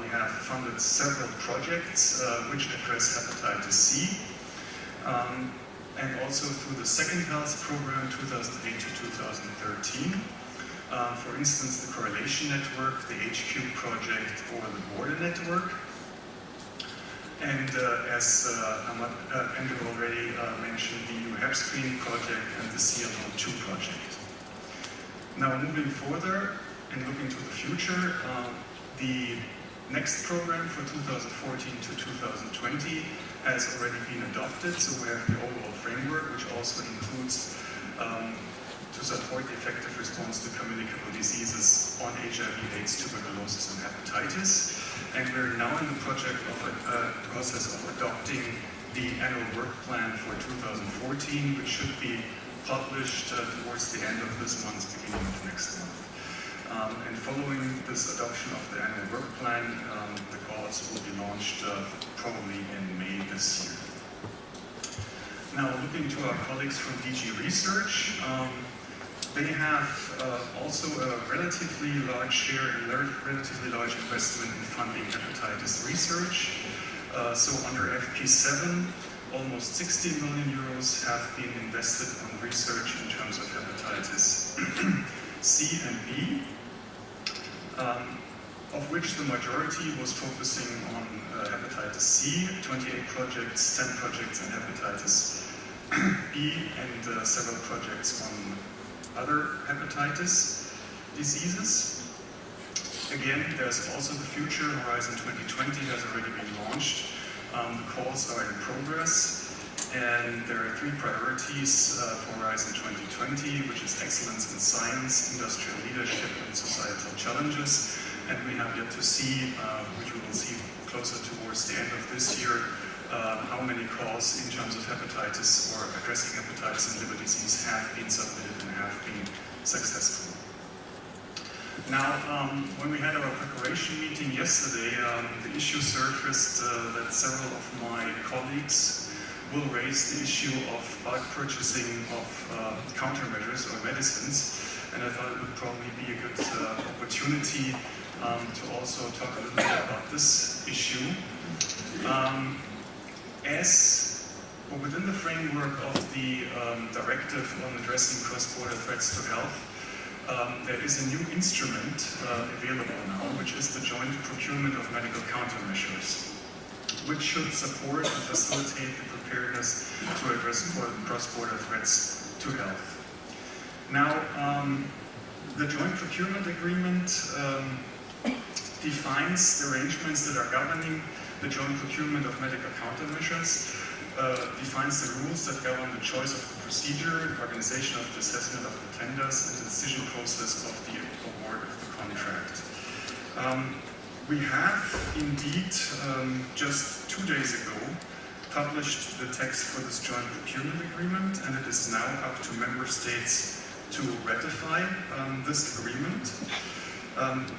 we have funded several projects which address hepatitis C. And also through the second health program 2008 to 2013. For instance, the Correlation Network, the HQ project, or the Border Network. And as Andrew already mentioned, the EU Hep Screening Project and the CLO2 project. Now moving further and looking to the future, the next program for 2014 to 2020 has already been adopted, so we have the overall framework, which also includes to support the effective response to communicable diseases on HIV/AIDS, tuberculosis, and hepatitis. And we're now in the process of adopting the annual work plan for 2014, which should be published towards the end of this month, beginning of next month. And following this adoption of the annual work plan, the calls will be launched probably in May this year. Now, looking to our colleagues from DG Research, they have also a relatively large share and relatively large investment in funding hepatitis research. So under FP7, almost 60 million euros have been invested on research in terms of hepatitis C and B, of which the majority was focusing on hepatitis C, 28 projects, 10 projects in hepatitis B, and several projects on other hepatitis diseases. Again, there's also the future. Horizon 2020 has already been launched. The calls are in progress, and there are 3 priorities for Horizon 2020, which is excellence in science, industrial leadership, and societal challenges. And we have yet to see, which we will see closer towards the end of this year, how many calls in terms of hepatitis or addressing hepatitis and liver disease have been submitted and have been successful. Now, when we had our preparation meeting yesterday, the issue surfaced that several of my colleagues will raise the issue of bulk purchasing of countermeasures or medicines, and I thought it would probably be a good opportunity to also talk a little bit about this issue. Within the framework of the directive on addressing cross-border threats to health, there is a new instrument available now, which is the joint procurement of medical countermeasures, which should support and facilitate the preparedness to address cross-border threats to health. Now, the joint procurement agreement defines the arrangements that are governing the joint procurement of medical countermeasures, defines the rules that govern the choice of the procedure, organization of the assessment of the tenders, and the decision process of the award of the contract. We have indeed just 2 days ago published the text for this joint procurement agreement, and it is now up to member states to ratify this agreement.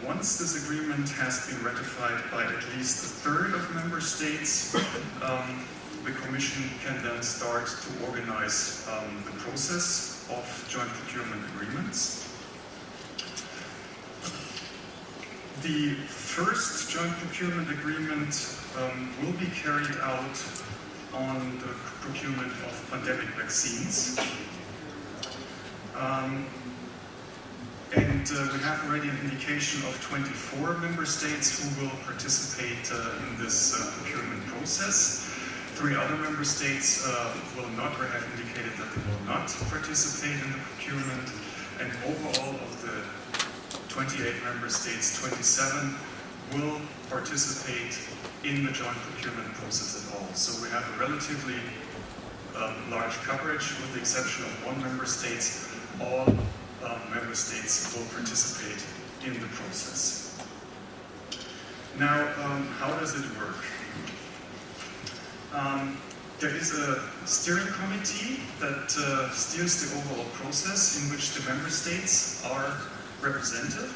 Once this agreement has been ratified by at least a third of member states, the Commission can then start to organize the process of joint procurement agreements. The first joint procurement agreement will be carried out on the procurement of pandemic vaccines. We have already an indication of 24 member states who will participate in this procurement process. 3 other member states will not, or have indicated that they will not participate in the procurement. And overall of the 28 member states, 27 will participate in the joint procurement process at all. So we have a relatively large coverage, with the exception of 1 member state. All member states will participate in the process. Now, how does it work? There is a steering committee that steers the overall process, in which the member states are represented.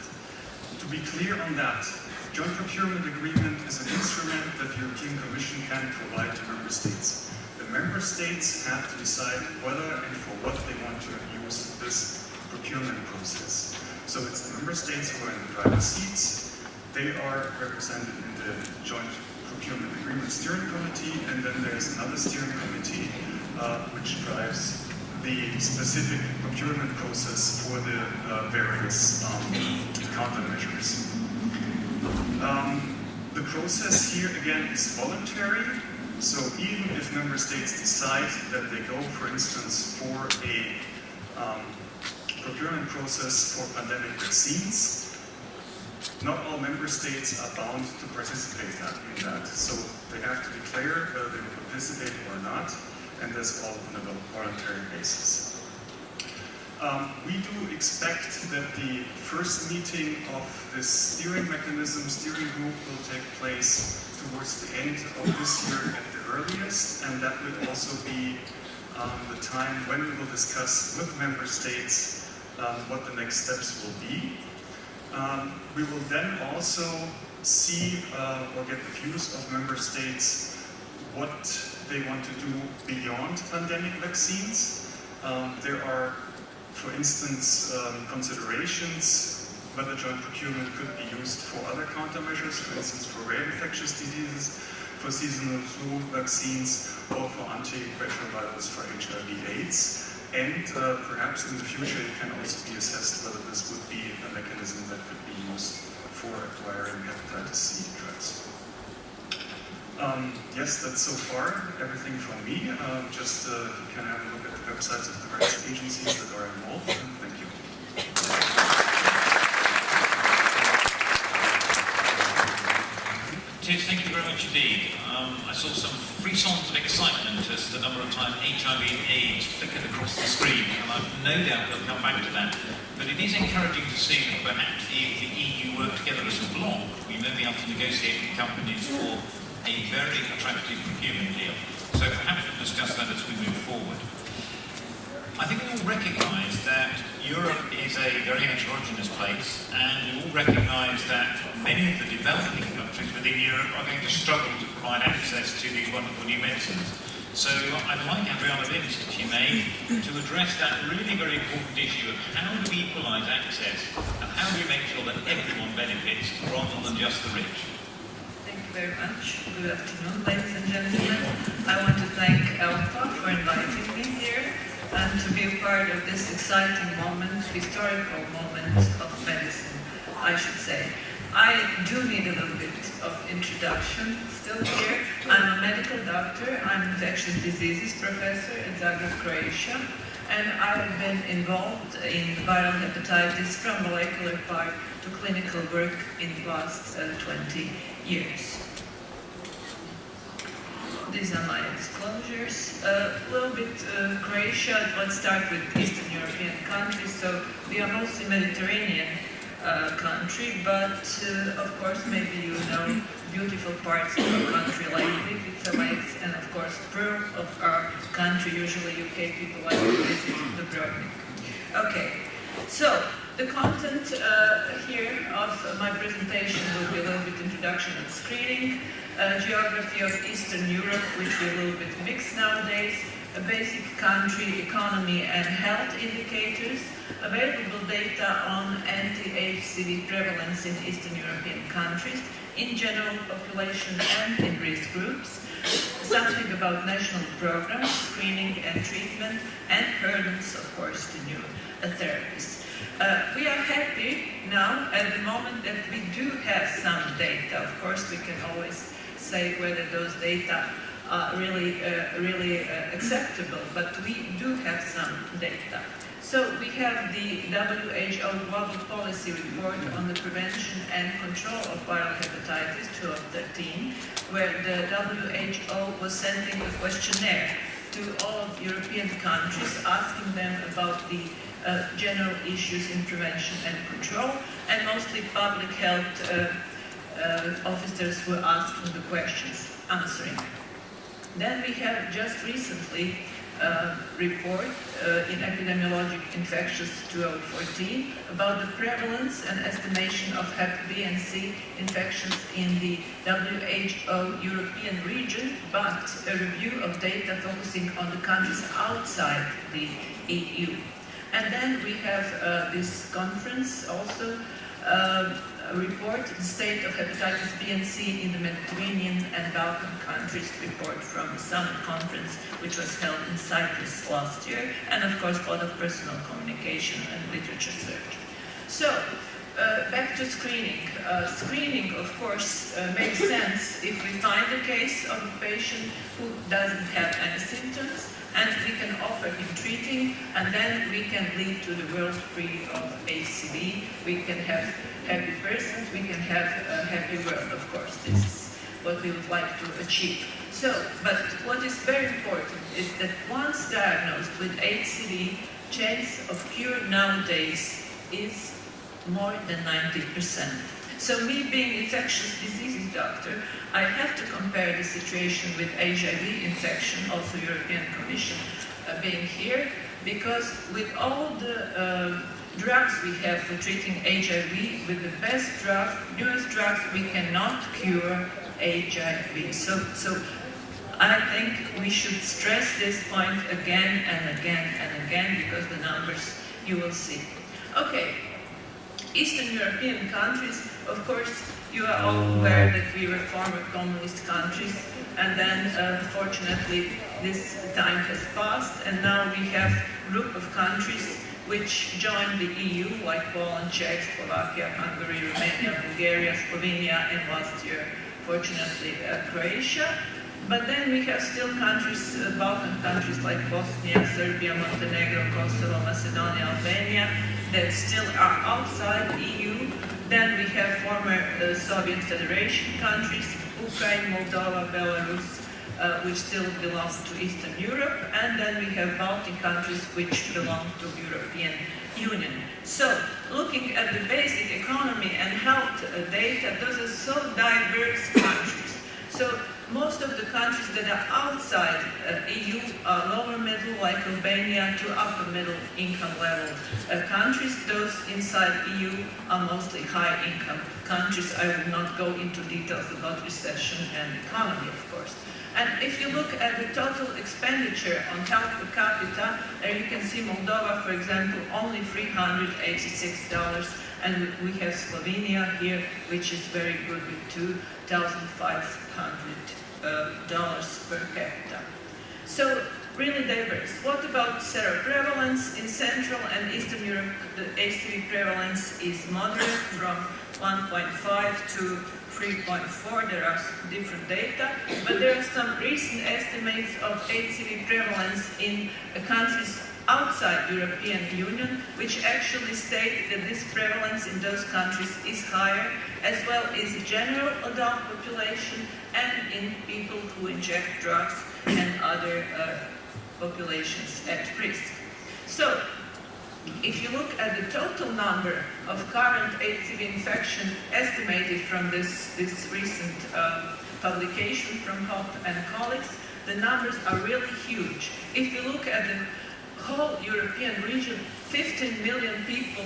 To be clear on that, joint procurement agreement is an instrument that the European Commission can provide to member states. The member states have to decide whether and for what they want to use this procurement process. So it's the member states who are in the driver's seats. They are represented in the joint procurement agreement steering committee, and then there's another steering committee which drives the specific procurement process for the various countermeasures. The process here again is voluntary, so even if member states decide that they go, for instance, for a procurement process for pandemic vaccines, not all member states are bound to participate in that. So they have to declare whether they will participate or not, and that's all on a voluntary basis. We do expect that the first meeting of this steering group will take place towards the end of this year at the earliest, and that will also be the time when we will discuss with member states what the next steps will be. We will then also see or get the views of member states what they want to do beyond pandemic vaccines. There are, for instance, considerations whether joint procurement could be used for other countermeasures, for instance for rare infectious diseases, for seasonal flu vaccines, or for antiretrovirals for HIV/AIDS. And perhaps in the future it can also be assessed whether this would be a mechanism that could be used for acquiring hepatitis C drugs. Yes, that's so far everything from me. Just you can have a look at the websites of the various agencies that are involved. Thank you. Tiz, thank you very much indeed. I saw some frissons of excitement as the number of times HIV and AIDS flickered across the screen, and I've no doubt we'll come back to that. But it is encouraging to see that perhaps if the EU work together as a bloc, we may be able to negotiate with companies for a very attractive procurement deal. So perhaps we'll discuss that as we move forward. I think we all recognise that Europe is a very heterogeneous place, and we all recognise that many of the developing countries within Europe are going to struggle to provide access to these wonderful new medicines. So I'd like Adriana Vince, if you may, to address that really very important issue of how do we equalise access and how do we make sure that everyone benefits rather than just the rich. Thank you very much. Good afternoon, ladies and gentlemen. I want to thank ELPA for inviting me here and to be a part of this exciting moment, historical moment of medicine, I should say. I do need a little bit of introduction still here. I'm a medical doctor, I'm an infectious diseases professor in Zagreb, Croatia, and I've been involved in viral hepatitis from molecular part to clinical work in the last 20 years. These are my disclosures. A little bit Croatia, let's start with Eastern European countries. So we are mostly Mediterranean country, but of course maybe you know beautiful parts of our country like Plivica Lakes, and of course pearl of our country, usually UK people like to visit Dubrovnik. Okay, so the content here of my presentation will be a little bit introduction and screening, geography of Eastern Europe, which is a little bit mixed nowadays, a basic country, economy and health indicators, available data on anti-HCV prevalence in Eastern European countries, in general population and in risk groups, something about national programs, screening and treatment, and hurdles, of course, to new therapies. We are happy now at the moment that we do have some data. Of course, we can always say whether those data are really acceptable, but we do have some data. So we have the WHO Global Policy Report on the Prevention and Control of Viral Hepatitis 2013, where the WHO was sending a questionnaire to all of European countries, asking them about the general issues in prevention and control, and mostly public health officers were asking the questions, answering. Then we have just recently report in Epidemiologic Infectious 2014 about the prevalence and estimation of Hep B and C infections in the WHO European region, but a review of data focusing on the countries outside the EU. And then we have this conference also, a report, the state of hepatitis B and C in the Mediterranean and Balkan countries, report from the summit conference, which was held in Cyprus last year, and of course a lot of personal communication and literature search. So, back to screening. Screening, of course, makes sense if we find a case of a patient who doesn't have any symptoms, and we can offer him treating, and then we can lead to the world free of HCV. We can have happy persons, we can have a happy world, of course. This is what we would like to achieve. So, but what is very important is that once diagnosed with HCV, chance of cure nowadays is more than 90%. So me being infectious diseases doctor, I have to compare the situation with HIV infection, also European Commission being here, because with all the drugs we have for treating HIV, with the best drugs, newest drugs, we cannot cure HIV. So I think we should stress this point again and again and again, because the numbers you will see. Okay, Eastern European countries, of course, you are all aware that we were former communist countries, and then fortunately this time has passed, and now we have a group of countries which joined the EU, like Poland, Czech, Slovakia, Hungary, Romania, Bulgaria, Slovenia, and last year, fortunately, Croatia. But then we have still countries, Balkan countries like Bosnia, Serbia, Montenegro, Kosovo, Macedonia, Albania, that still are outside the EU. Then we have former Soviet Federation countries, Ukraine, Moldova, Belarus, which still belong to Eastern Europe. And then we have Baltic countries which belong to European Union. So, looking at the basic economy and health data, those are so diverse countries. So, most of the countries that are outside EU are lower middle, like Albania, to upper middle income level countries. Those inside EU are mostly high income countries. I will not go into details about recession and economy, of course. And if you look at the total expenditure on health per capita, you can see Moldova, for example, only $386, and we have Slovenia here, which is very good with $2,500 per capita. So really diverse. What about seroprevalence? In Central and Eastern Europe, the HCV prevalence is moderate, from 1.5 to 3.4. There are different data, but there are some recent estimates of HCV prevalence in countries outside European Union, which actually state that this prevalence in those countries is higher, as well as the general adult population and in people who inject drugs and other populations at risk. So, if you look at the total number of current HCV infection estimated from this recent publication from Hopp and colleagues, the numbers are really huge. If you look at the whole European region, 15 million people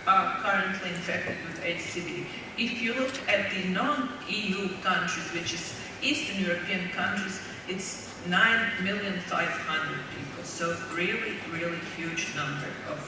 are currently infected with HCV. If you look at the non-EU countries, which is Eastern European countries, it's 9,500,000 people. So really, really huge number of.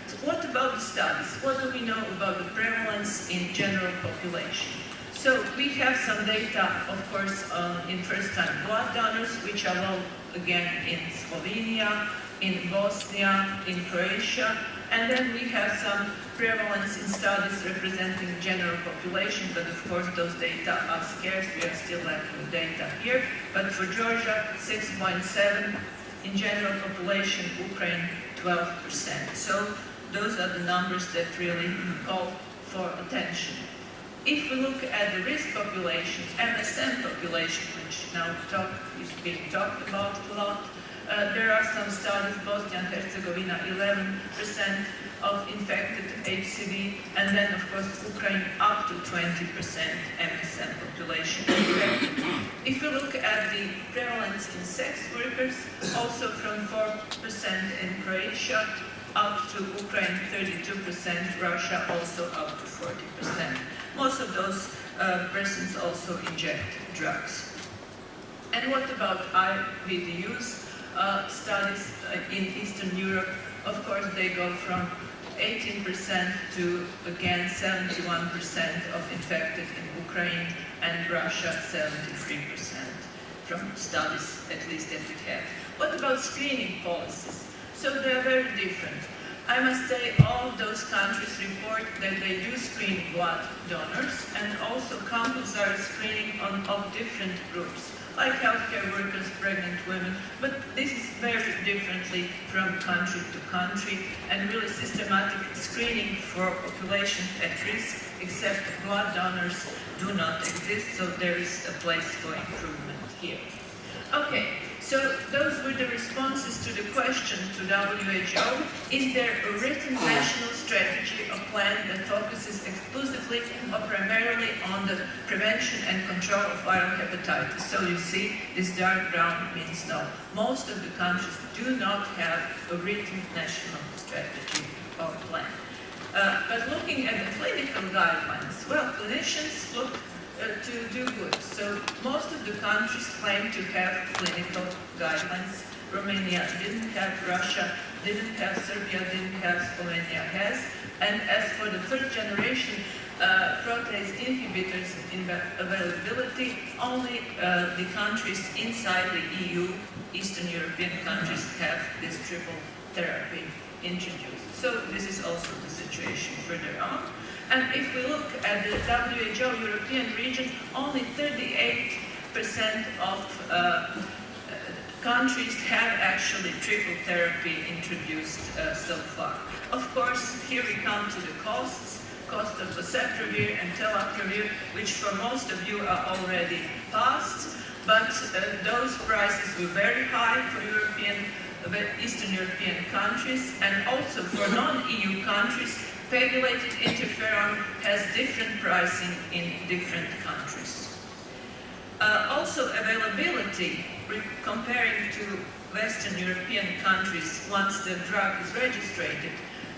So what about the studies? What do we know about the prevalence in general population? So we have some data, of course, in first-time blood donors, which are low again in Slovenia, in Bosnia, in Croatia, and then we have some prevalence in studies representing general population, but of course those data are scarce, we are still lacking data here. But for Georgia, 6.7, in general population, Ukraine, 12%. So those are the numbers that really call for attention. If we look at the risk population, MSM population, which now is being talked about a lot, there are some studies, Bosnia and Herzegovina, 11% of infected HCV, and then of course Ukraine up to 20% MSM population infected. If we look at the prevalence in sex workers, also from 4% in Croatia up to Ukraine 32%, Russia also up to 40%. Most of those persons also inject drugs. And what about IVDUs? Studies in Eastern Europe, of course, they go from 18% to, again, 71% of infected in Ukraine, and Russia, 73% from studies, at least that we have. What about screening policies? So they are very different. I must say all of those countries report that they do screen blood donors and also compulsory screening of different groups, like healthcare workers, pregnant women, but this is very differently from country to country, and really systematic screening for populations at risk, except blood donors, do not exist, so there is a place for improvement here. Okay, So those were the responses to the question to WHO. Is there a written national strategy or plan that focuses exclusively or primarily on the prevention and control of viral hepatitis? So you see, this dark brown means no. Most of the countries do not have a written national strategy or plan. But looking at the clinical guidelines, well, clinicians look to do good. So most of the countries claim to have clinical guidelines. Romania didn't have, Russia didn't have, Serbia didn't have, Slovenia has. And as for the third generation protease inhibitors in availability, only the countries inside the EU, Eastern European countries, have this triple therapy introduced. So this is also the situation further on. And if we look at the WHO European region, only 38% of countries have actually triple therapy introduced so far. Of course, here we come to the costs. Cost of boceprevir and tenofovir, which for most of you are already past, but those prices were very high for Eastern European countries, and also for non-EU countries. Pegylated interferon has different pricing in different countries. Also availability, comparing to Western European countries once the drug is registered,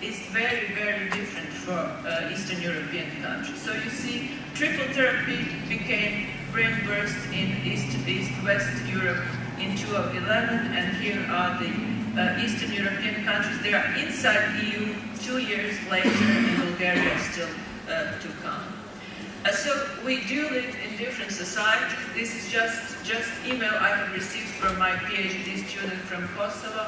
is very, very different for Eastern European countries. So you see, triple therapy became reimbursed in East-West Europe in 2011, and here are the Eastern European countries. They are inside EU 2 years later, and Bulgaria still to come. So we do live in different societies. This is just email I have received from my PhD student from Kosovo,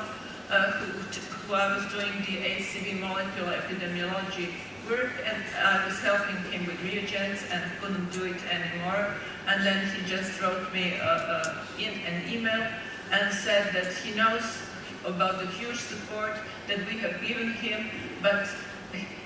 who I was doing the HCV molecular epidemiology work, and I was helping him with reagents and couldn't do it anymore. And then he just wrote me an email and said that he knows about the huge support that we have given him, but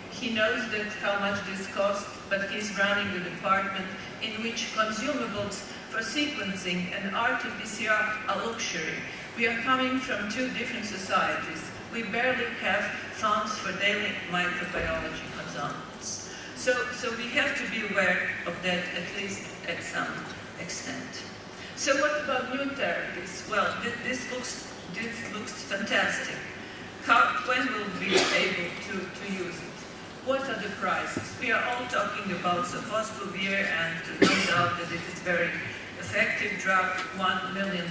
he knows that how much this costs, but he's running a department in which consumables for sequencing and RT-PCR are luxury. We are coming from two different societies. We barely have funds for daily microbiology consumables. So we have to be aware of that, at least at some extent. So what about new therapies? Well, this looks fantastic. When will we be able to use it? What are the prices? We are all talking about sofosbuvir, and no doubt that it is very effective drug. $1 million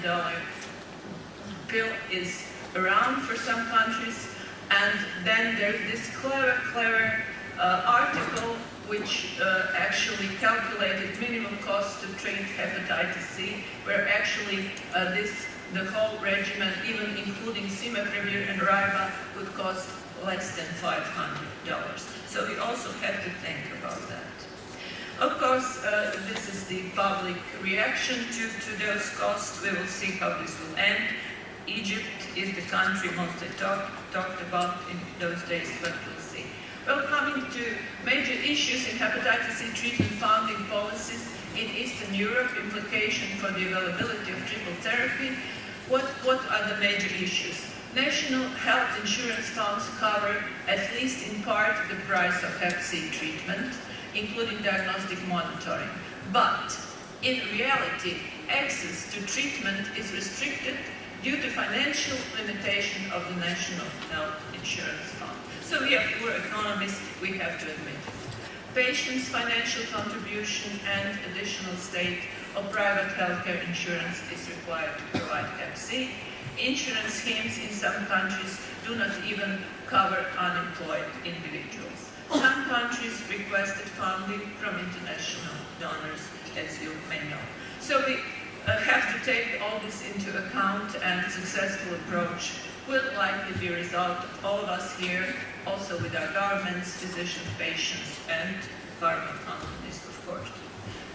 pill is around for some countries. And then there's this clever article which actually calculated minimum cost to treat hepatitis C, where actually the whole regimen, even including cimeprevir and riba, would cost less than $500. So we also have to think about that. Of course, this is the public reaction to those costs. We will see how this will end. Egypt is the country mostly talked about in those days, but we'll see. Well, coming to major issues in hepatitis C treatment funding policies in Eastern Europe, implication for the availability of triple therapy. What are the major issues? National health insurance funds cover, at least in part, the price of Hep C treatment, including diagnostic monitoring. But in reality, access to treatment is restricted due to financial limitation of the National Health Insurance Fund. So we are poor economists, we have to admit it. Patients' financial contribution and additional state or private healthcare insurance is required to provide Hep C. Insurance schemes in some countries do not even cover unemployed individuals. Some countries requested funding from international donors, as you may know. So we have to take all this into account, and successful approach will likely be a result of all of us here, also with our governments, physicians, patients, and pharma companies, of course.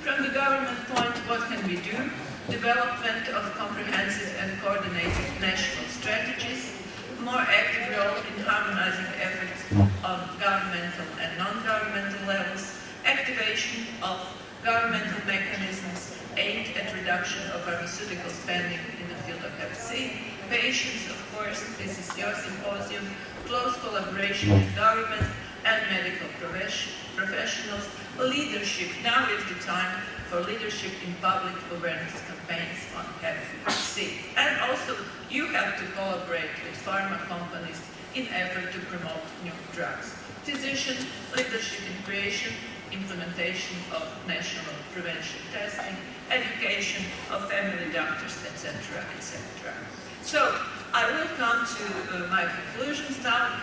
From the government point, what can we do? Development of comprehensive and coordinated national strategies, more active role in harmonizing efforts of governmental and non-governmental levels, activation of governmental mechanisms aimed at reduction of pharmaceutical spending in the field of Hep C, patients, of course, this is your symposium, close collaboration with government and medical professionals, leadership. Now is the time for leadership in public awareness campaigns on Hep C. And also, you have to collaborate with pharma companies in effort to promote new drugs. Physician leadership in creation, implementation of national prevention testing, education of family doctors, etc., etc. So, I will come to my conclusions now.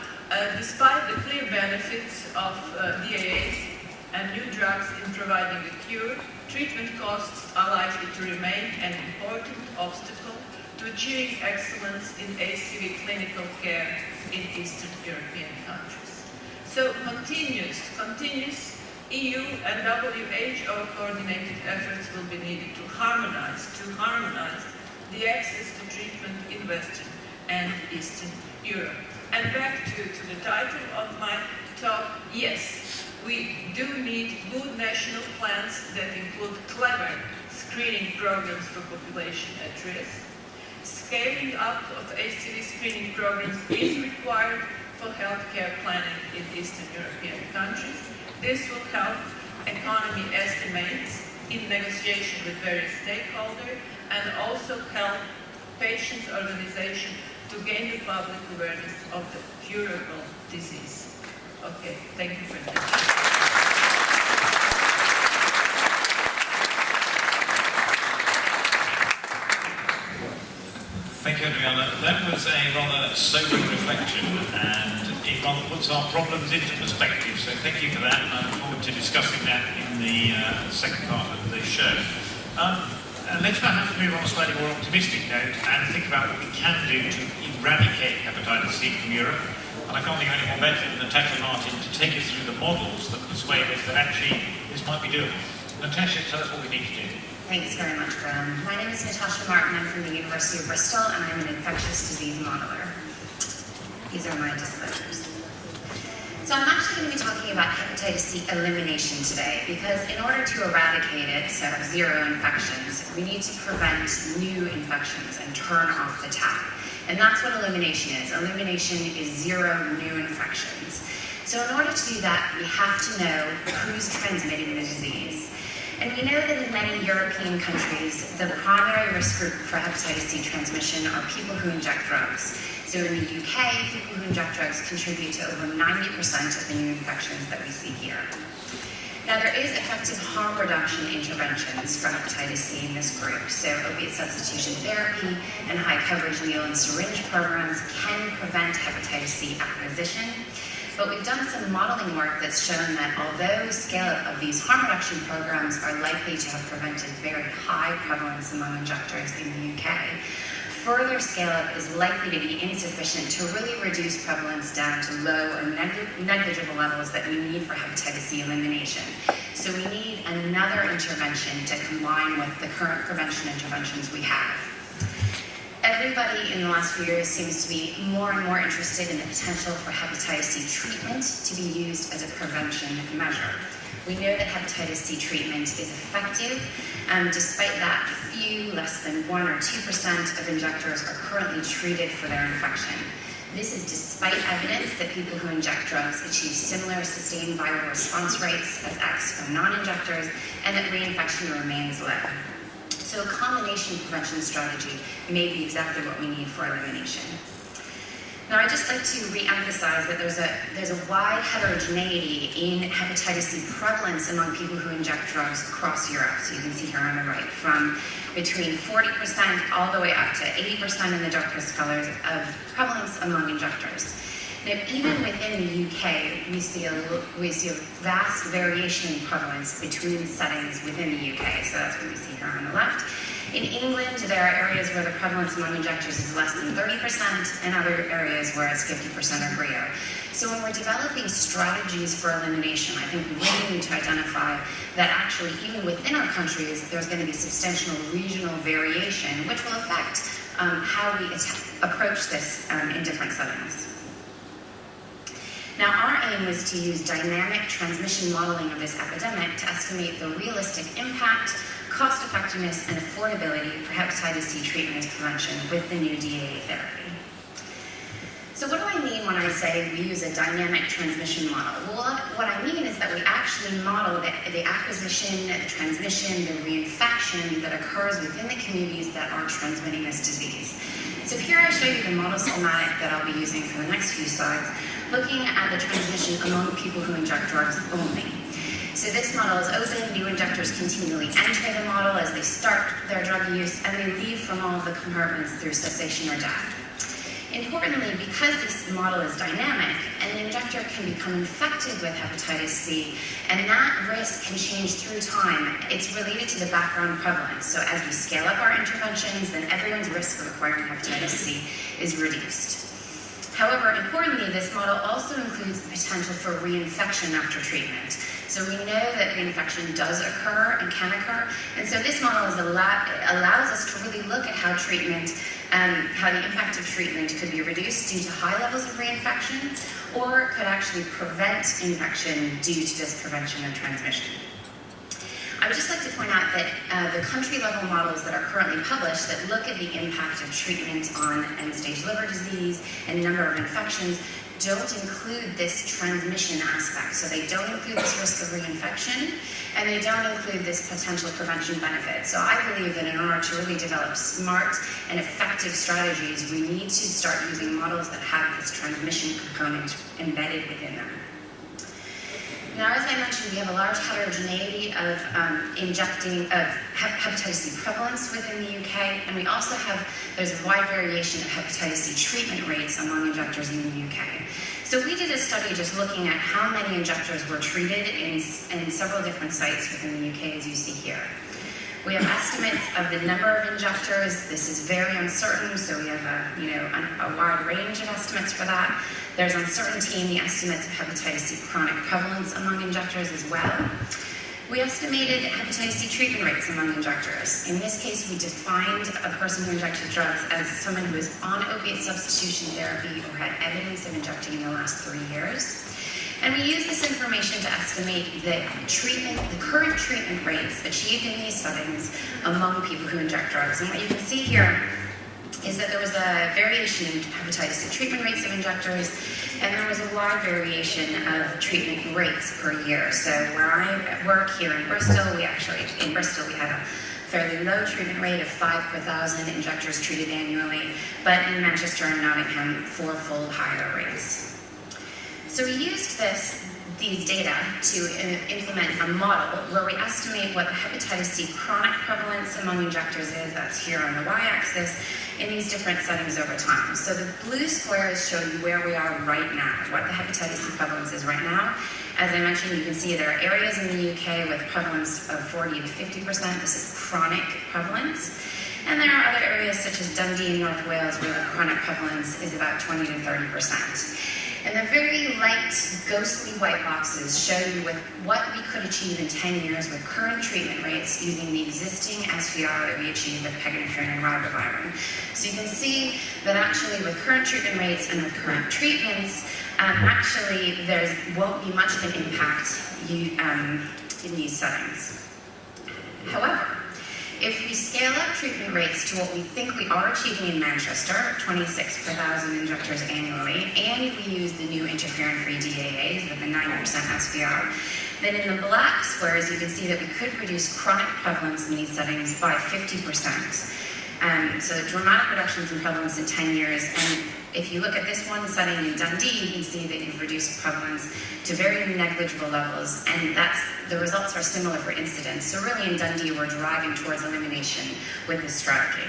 Despite the clear benefits of DAAs and new drugs in providing a cure, treatment costs are likely to remain an important obstacle to achieving excellence in HCV clinical care in Eastern European countries. So continuous EU and WHO coordinated efforts will be needed to harmonize the access to treatment in Western and Eastern Europe. And back to the title of my talk, yes, we do need good national plans that include clever screening programs for population at risk. Scaling up of HCV screening programs is required for healthcare planning in Eastern European countries. This will help economy estimates in negotiation with various stakeholders and also help patients' organization to gain the public awareness of the curable disease. Okay, thank you for that. Thank you, Adriana. That was a rather sobering reflection, and it rather puts our problems into perspective. So thank you for that, and I look forward to discussing that in the second part of the show. Let's perhaps move on a slightly more optimistic note and think about what we can do to eradicate hepatitis C from Europe. And I can't think of anyone better than Natasha Martin to take us through the models that persuade us that actually this might be doable. Natasha, tell us what we need to do. Thanks very much, Graham. My name is Natasha Martin. I'm from the University of Bristol, and I'm an infectious disease modeler. These are my disclosures. So I'm actually going to be talking about hepatitis C elimination today, because in order to eradicate it, so have zero infections, we need to prevent new infections and turn off the tap. And that's what elimination is. Elimination is zero new infections. So in order to do that, we have to know who's transmitting the disease. And we know that in many European countries, the primary risk group for hepatitis C transmission are people who inject drugs. So in the UK, people who inject drugs contribute to over 90% of the new infections that we see here. Now, there is effective harm reduction interventions for hepatitis C in this group. So opiate substitution therapy and high coverage needle and syringe programs can prevent hepatitis C acquisition. But we've done some modeling work that's shown that although scale-up of these harm reduction programs are likely to have prevented very high prevalence among injectors in the UK, further scale-up is likely to be insufficient to really reduce prevalence down to low and negligible levels that we need for hepatitis C elimination. So we need another intervention to combine with the current prevention interventions we have. Everybody in the last few years seems to be more and more interested in the potential for hepatitis C treatment to be used as a prevention measure. We know that hepatitis C treatment is effective. Despite that, less than 1 or 2% of injectors are currently treated for their infection. This is despite evidence that people who inject drugs achieve similar sustained viral response rates as X from non-injectors, and that reinfection remains low. So a combination prevention strategy may be exactly what we need for elimination. Now, I'd just like to re-emphasize that there's a wide heterogeneity in hepatitis C prevalence among people who inject drugs across Europe. So you can see here on the right, from between 40% all the way up to 80% in the darkest colors of prevalence among injectors. Now, even within the UK, we see a vast variation in prevalence between settings within the UK. So that's what we see here on the left. In England, there are areas where the prevalence among injectors is less than 30%, and other areas where it's 50% or greater. So when we're developing strategies for elimination, I think we really need to identify that actually, even within our countries, there's going to be substantial regional variation, which will affect how we approach this in different settings. Now, our aim was to use dynamic transmission modeling of this epidemic to estimate the realistic impact, cost effectiveness and affordability for hepatitis C treatment and prevention with the new DAA therapy. So what do I mean when I say we use a dynamic transmission model? Well, what I mean is that we actually model the acquisition, the transmission, the reinfection that occurs within the communities that are transmitting this disease. So here I show you the model schematic that I'll be using for the next few slides, looking at the transmission among people who inject drugs only. So this model is open, new injectors continually enter the model as they start their drug use, and they leave from all of the compartments through cessation or death. Importantly, because this model is dynamic, an injector can become infected with hepatitis C, and that risk can change through time. It's related to the background prevalence. So as we scale up our interventions, then everyone's risk of acquiring hepatitis C is reduced. However, importantly, this model also includes the potential for reinfection after treatment. So we know that reinfection does occur and can occur, and so this model allows us to really look at how treatment, how the impact of treatment could be reduced due to high levels of reinfection, or could actually prevent infection due to this prevention of transmission. I would just like to point out that the country-level models that are currently published that look at the impact of treatment on end-stage liver disease and number of infections don't include this transmission aspect. So they don't include this risk of reinfection, and they don't include this potential prevention benefit. So I believe that in order to really develop smart and effective strategies, we need to start using models that have this transmission component embedded within them. Now, as I mentioned, we have a large heterogeneity of hepatitis C prevalence within the UK, and we also have, there's a wide variation of hepatitis C treatment rates among injectors in the UK. So we did a study just looking at how many injectors were treated in several different sites within the UK, as you see here. We have estimates of the number of injectors. This is very uncertain, so we have a wide range of estimates for that. There's uncertainty in the estimates of hepatitis C chronic prevalence among injectors as well. We estimated hepatitis C treatment rates among injectors. In this case, we defined a person who injected drugs as someone who is on opiate substitution therapy or had evidence of injecting in the last 3 years. And we use this information to estimate the current treatment rates achieved in these settings among people who inject drugs. And what you can see here is that there was a variation in hepatitis C treatment rates of injectors, and there was a wide variation of treatment rates per year. So where I work here in Bristol, we have a fairly low treatment rate of 5 per 1,000 injectors treated annually, but in Manchester and Nottingham, 4-fold higher rates. So we used these data to implement a model where we estimate what the hepatitis C chronic prevalence among injectors is, that's here on the y-axis, in these different settings over time. So the blue squares show you where we are right now, what the hepatitis C prevalence is right now. As I mentioned, you can see there are areas in the UK with prevalence of 40 to 50%. This is chronic prevalence. And there are other areas such as Dundee in North Wales where the chronic prevalence is about 20 to 30%. And the very light, ghostly white boxes show you what we could achieve in 10 years with current treatment rates using the existing SVR that we achieved with peginterferon and ribavirin. So you can see that actually with current treatment rates and with current treatments, actually there won't be much of an impact in these settings. However, if we scale up treatment rates to what we think we are achieving in Manchester, 26 per 1,000 injectors annually, and we use the new interferon-free DAAs with the 90% SVR, then in the black squares you can see that we could reduce chronic prevalence in these settings by 50%. So dramatic reductions in prevalence in 10 years, and if you look at this one setting in Dundee, you can see that you've reduced prevalence to very negligible levels, and the results are similar for incidence. So really in Dundee, we're driving towards elimination with this strategy.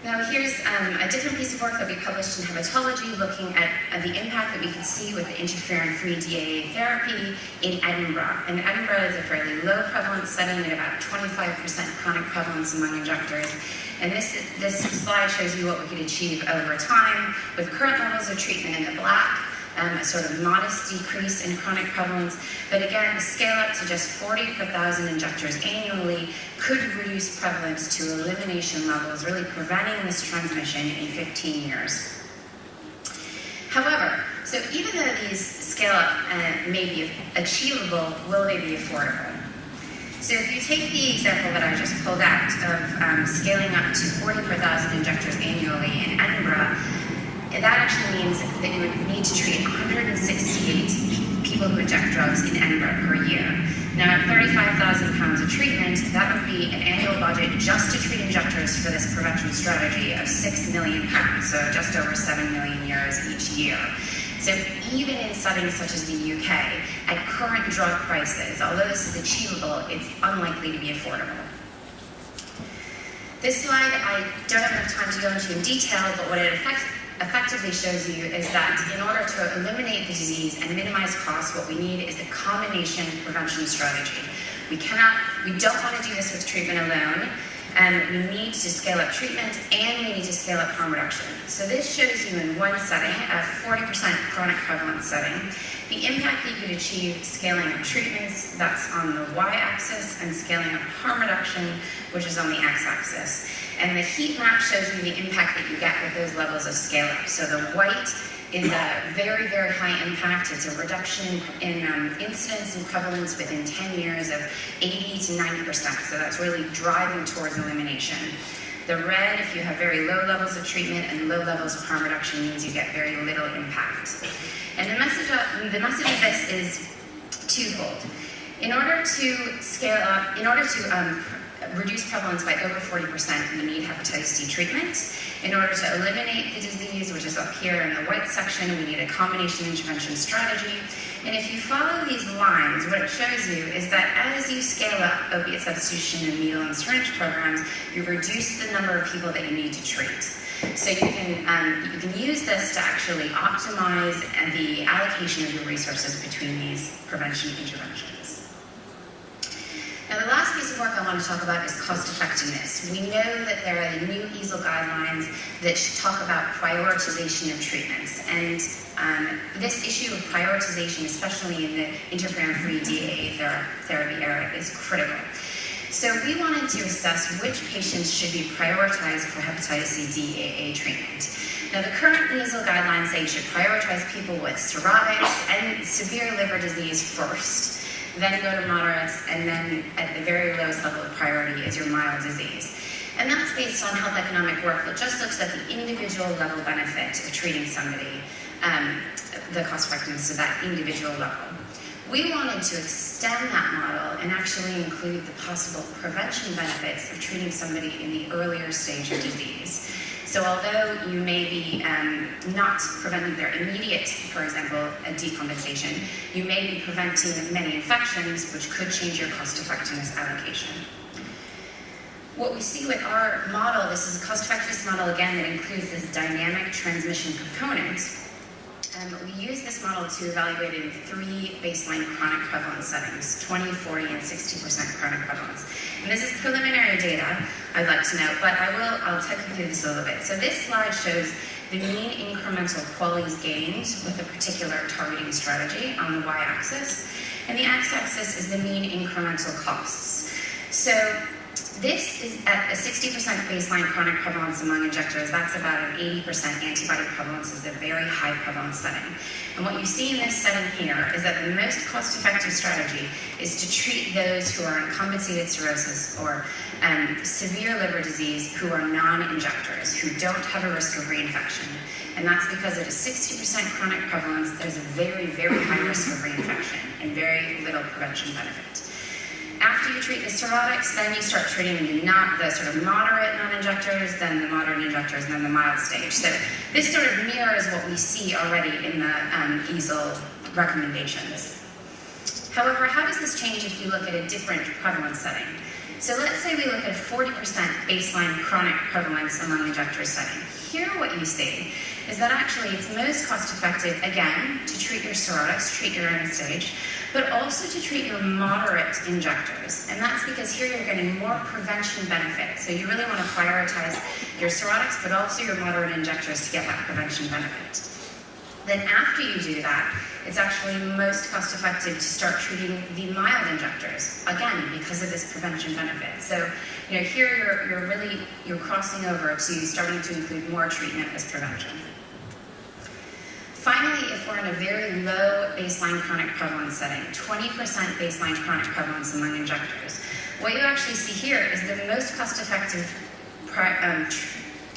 Now here's a different piece of work that we published in Hematology looking at the impact that we could see with the interferon-free DAA therapy in Edinburgh. And Edinburgh is a fairly low prevalence setting at about 25% chronic prevalence among injectors. And this slide shows you what we could achieve over time with current levels of treatment in the black, a sort of modest decrease in chronic prevalence, but again, the scale up to just 40 per 1,000 injectors annually could reduce prevalence to elimination levels, really preventing this transmission in 15 years. However, so even though these scale up may be achievable, will they be affordable? So if you take the example that I just pulled out of scaling up to 40 per thousand injectors annually in Edinburgh, that actually means that you would need to treat 168 people who inject drugs in Edinburgh per year. Now at 35,000 pounds of treatment, that would be an annual budget just to treat injectors for this prevention strategy of £6 million, so just over 7 million euros each year. So even in settings such as the UK, at current drug prices, although this is achievable, it's unlikely to be affordable. This slide I don't have enough time to go into in detail, but what it effectively shows you is that in order to eliminate the disease and minimize costs, what we need is a combination prevention strategy. We don't want to do this with treatment alone, and we need to scale up treatment and we need to scale up harm reduction. So this shows you in one setting, a 40% chronic prevalence setting, the impact that you could achieve scaling up treatments, that's on the y-axis, and scaling up harm reduction, which is on the x-axis. And the heat map shows you the impact that you get with those levels of scale up. So the white is a very, very high impact. It's a reduction in incidence and prevalence within 10 years of 80 to 90%. So that's really driving towards elimination. The red, if you have very low levels of treatment and low levels of harm reduction, means you get very little impact. And the message of this is twofold. In order to scale up, in order to reduce prevalence by over 40%, you need hepatitis C treatment. In order to eliminate the disease, which is up here in the white section, we need a combination intervention strategy. And if you follow these lines, what it shows you is that as you scale up opiate substitution and needle and syringe programs, you reduce the number of people that you need to treat. So you can use this to actually optimize the allocation of your resources between these prevention interventions. Now the last piece of work I want to talk about is cost effectiveness. We know that there are the new EASL guidelines that talk about prioritization of treatments. And this issue of prioritization, especially in the interferon-free DAA therapy era, is critical. So we wanted to assess which patients should be prioritized for hepatitis C DAA treatment. Now the current EASL guidelines say you should prioritize people with cirrhotics and severe liver disease first. Then go to moderates, and then at the very lowest level of priority is your mild disease. And that's based on health economic work that just looks at the individual level benefit of treating somebody, the cost effectiveness of that individual level. We wanted to extend that model and actually include the possible prevention benefits of treating somebody in the earlier stage of disease. So although you may be not preventing their immediate, for example, a decompensation, you may be preventing many infections, which could change your cost effectiveness allocation. What we see with our model, this is a cost effectiveness model again that includes this dynamic transmission component. We use this model to evaluate in 3 baseline chronic prevalence settings, 20, 40, and 60% chronic prevalence. And this is preliminary data, I'd like to note, but I'll take you through this a little bit. So this slide shows the mean incremental QALYs gained with a particular targeting strategy on the y-axis, and the x-axis is the mean incremental costs. So this is at a 60% baseline chronic prevalence among injectors. That's about an 80% antibody prevalence, is a very high prevalence setting. And what you see in this setting here is that the most cost-effective strategy is to treat those who are in compensated cirrhosis or severe liver disease who are non-injectors, who don't have a risk of reinfection. And that's because at a 60% chronic prevalence, there's a very, very high risk of reinfection and very little prevention benefit. After you treat the cirrhotics, then you start treating the sort of moderate non-injectors, then the moderate injectors, and then the mild stage. So this sort of mirrors what we see already in the EASL recommendations. However, how does this change if you look at a different prevalence setting? So let's say we look at a 40% baseline chronic prevalence among injectors setting. Here what you see is that actually it's most cost effective, again, to treat your cirrhotics, treat your end stage, but also to treat your moderate injectors. And that's because here you're getting more prevention benefit. So you really want to prioritize your cirrhotics, but also your moderate injectors to get that prevention benefit. Then after you do that, it's actually most cost effective to start treating the mild injectors, again, because of this prevention benefit. So, here you're crossing over to starting to include more treatment as prevention. Finally, if we're in a very low baseline chronic prevalence setting, 20% baseline chronic prevalence among injectors, what you actually see here is the most cost-effective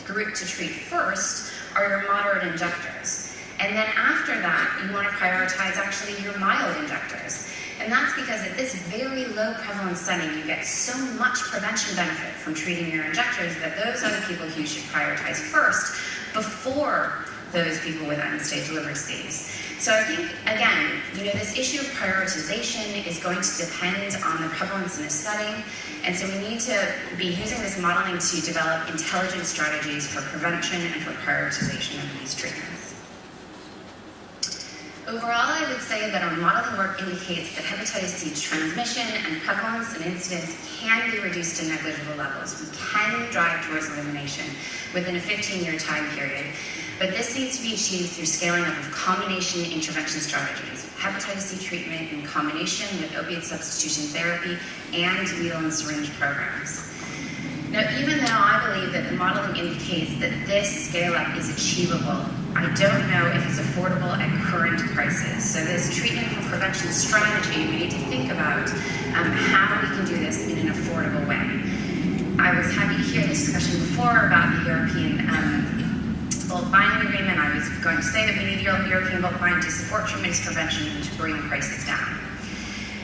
group to treat first are your moderate injectors. And then after that, you want to prioritize actually your mild injectors. And that's because at this very low prevalence setting, you get so much prevention benefit from treating your injectors that those are the people who you should prioritize first before those people with end-stage liver disease. So I think, again, this issue of prioritization is going to depend on the prevalence in a setting, and so we need to be using this modeling to develop intelligent strategies for prevention and for prioritization of these treatments. Overall, I would say that our modeling work indicates that hepatitis C transmission and prevalence and incidence can be reduced to negligible levels. We can drive towards elimination within a 15-year time period, but this needs to be achieved through scaling up of combination intervention strategies, hepatitis C treatment in combination with opiate substitution therapy and needle and syringe programs. Now, even though I believe that the modeling indicates that this scale-up is achievable, I don't know if it's affordable at current prices. So this treatment for prevention strategy, we need to think about how we can do this in an affordable way. I was happy to hear the discussion before about the European bulk buying agreement. I was going to say that we need European bulk buying to support treatment prevention and to bring prices down.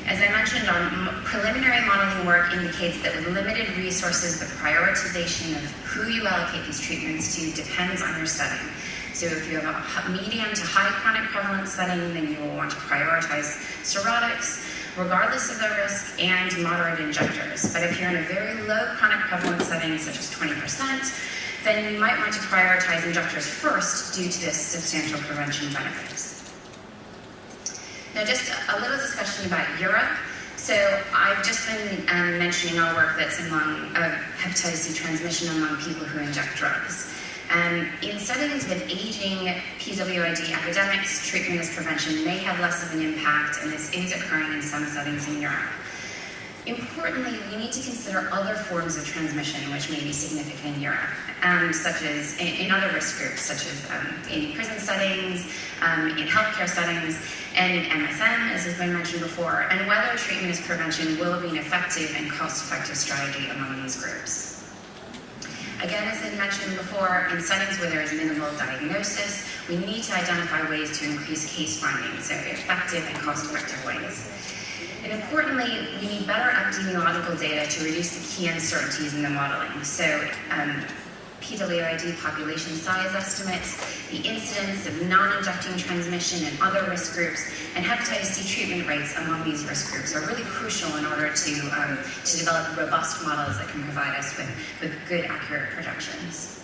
As I mentioned, our preliminary modeling work indicates that with limited resources, the prioritization of who you allocate these treatments to depends on your setting. So if you have a medium to high chronic prevalence setting, then you will want to prioritize cirrhotics, regardless of the risk, and moderate injectors. But if you're in a very low chronic prevalence setting, such as 20%, then you might want to prioritize injectors first due to this substantial prevention benefits. Now, just a little discussion about Europe. So I've just been mentioning our work that's among hepatitis C transmission among people who inject drugs. In settings with aging PWID epidemics, treatment as prevention may have less of an impact, and this is occurring in some settings in Europe. Importantly, we need to consider other forms of transmission which may be significant in Europe, such as in other risk groups, such as in prison settings, in healthcare settings, and MSM, as has been mentioned before, and whether treatment as prevention will be an effective and cost-effective strategy among these groups. Again, as I mentioned before, in settings where there is minimal diagnosis, we need to identify ways to increase case findings, so effective and cost-effective ways. And importantly, we need better epidemiological data to reduce the key uncertainties in the modeling. So PWID population size estimates, the incidence of non-injecting transmission and other risk groups, and hepatitis C treatment rates among these risk groups are really crucial in order to develop robust models that can provide us with good, accurate projections.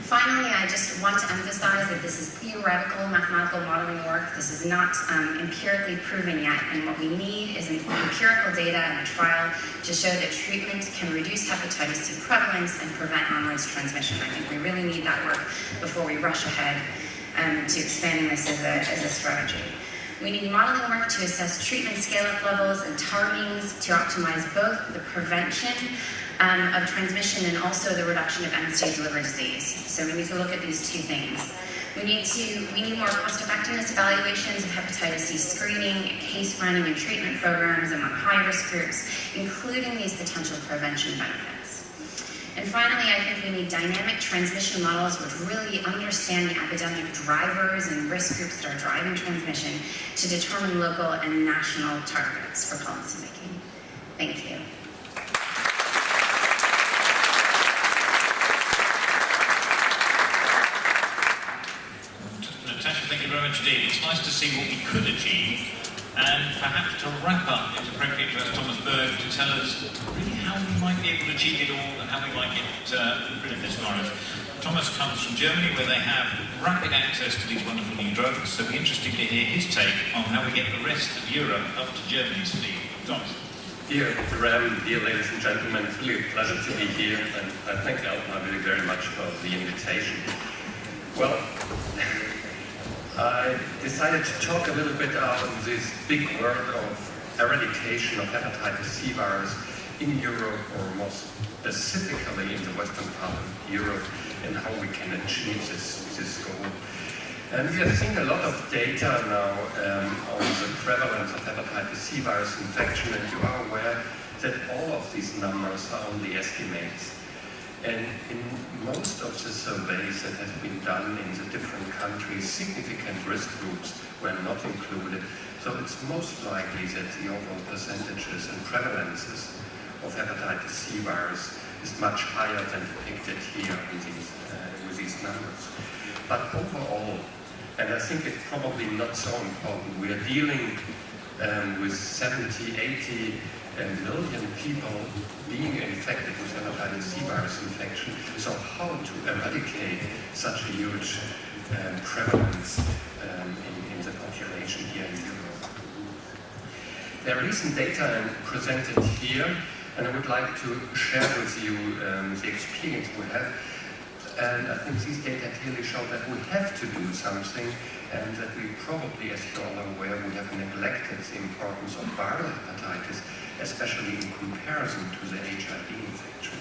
Finally, I just want to emphasize that this is theoretical mathematical modeling work. This is not empirically proven yet, and what we need is empirical data and a trial to show that treatment can reduce hepatitis C prevalence and prevent onwards transmission. I think we really need that work before we rush ahead to expanding this as a strategy. We need modeling work to assess treatment scale-up levels and targetings to optimize both the prevention of transmission and also the reduction of end-stage liver disease. So we need to look at these two things. We need more cost-effectiveness evaluations of hepatitis C screening, case finding, and treatment programs among high-risk groups, including these potential prevention benefits. And finally, I think we need dynamic transmission models which really understand the epidemic drivers and risk groups that are driving transmission to determine local and national targets for policymaking. Thank you. Thank you very much indeed. It's nice to see what we could achieve, and perhaps to wrap up, it's appropriate to ask Thomas Berg to tell us really how we might be able to achieve it all and how we might get rid of this virus. Thomas comes from Germany, where they have rapid access to these wonderful new drugs, so it'll be interesting to hear his take on how we get the rest of Europe up to Germany's speed. Thomas. Dear Graham, dear ladies and gentlemen, it's really a pleasure to be here, and I thank ELPA really very much for the invitation. Well, I decided to talk a little bit about this big word of eradication of hepatitis C virus in Europe, or more specifically in the western part of Europe, and how we can achieve this goal. And we have seen a lot of data now on the prevalence of hepatitis C virus infection, and you are aware that all of these numbers are only estimates. And in most of the surveys that have been done in the different countries, significant risk groups were not included. So it's most likely that the overall percentages and prevalences of hepatitis C virus is much higher than depicted here with these numbers. But overall, and I think it's probably not so important, we are dealing with 70, 80 million people being infected with hepatitis C virus infection. So how to eradicate such a huge prevalence in the population here in Europe? There are recent data presented here, and I would like to share with you the experience we have. And I think these data clearly show that we have to do something, and that we probably, as you're all aware, we have neglected the importance of viral hepatitis, especially in comparison to the HIV infection.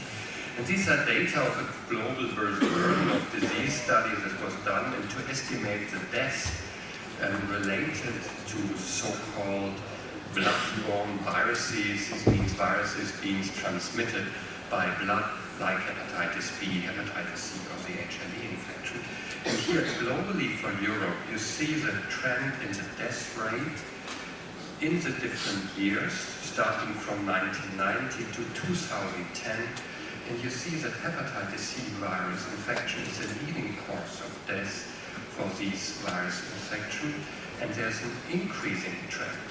And these are data of a global burden of disease study that was done, and to estimate the deaths related to so-called blood-borne viruses. This means viruses being transmitted by blood, like hepatitis B, hepatitis C, or the HIV infection. And here globally for Europe, you see the trend in the death rate in the different years, starting from 1990 to 2010. And you see that hepatitis C virus infection is a leading cause of death for these virus infection. And there's an increasing trend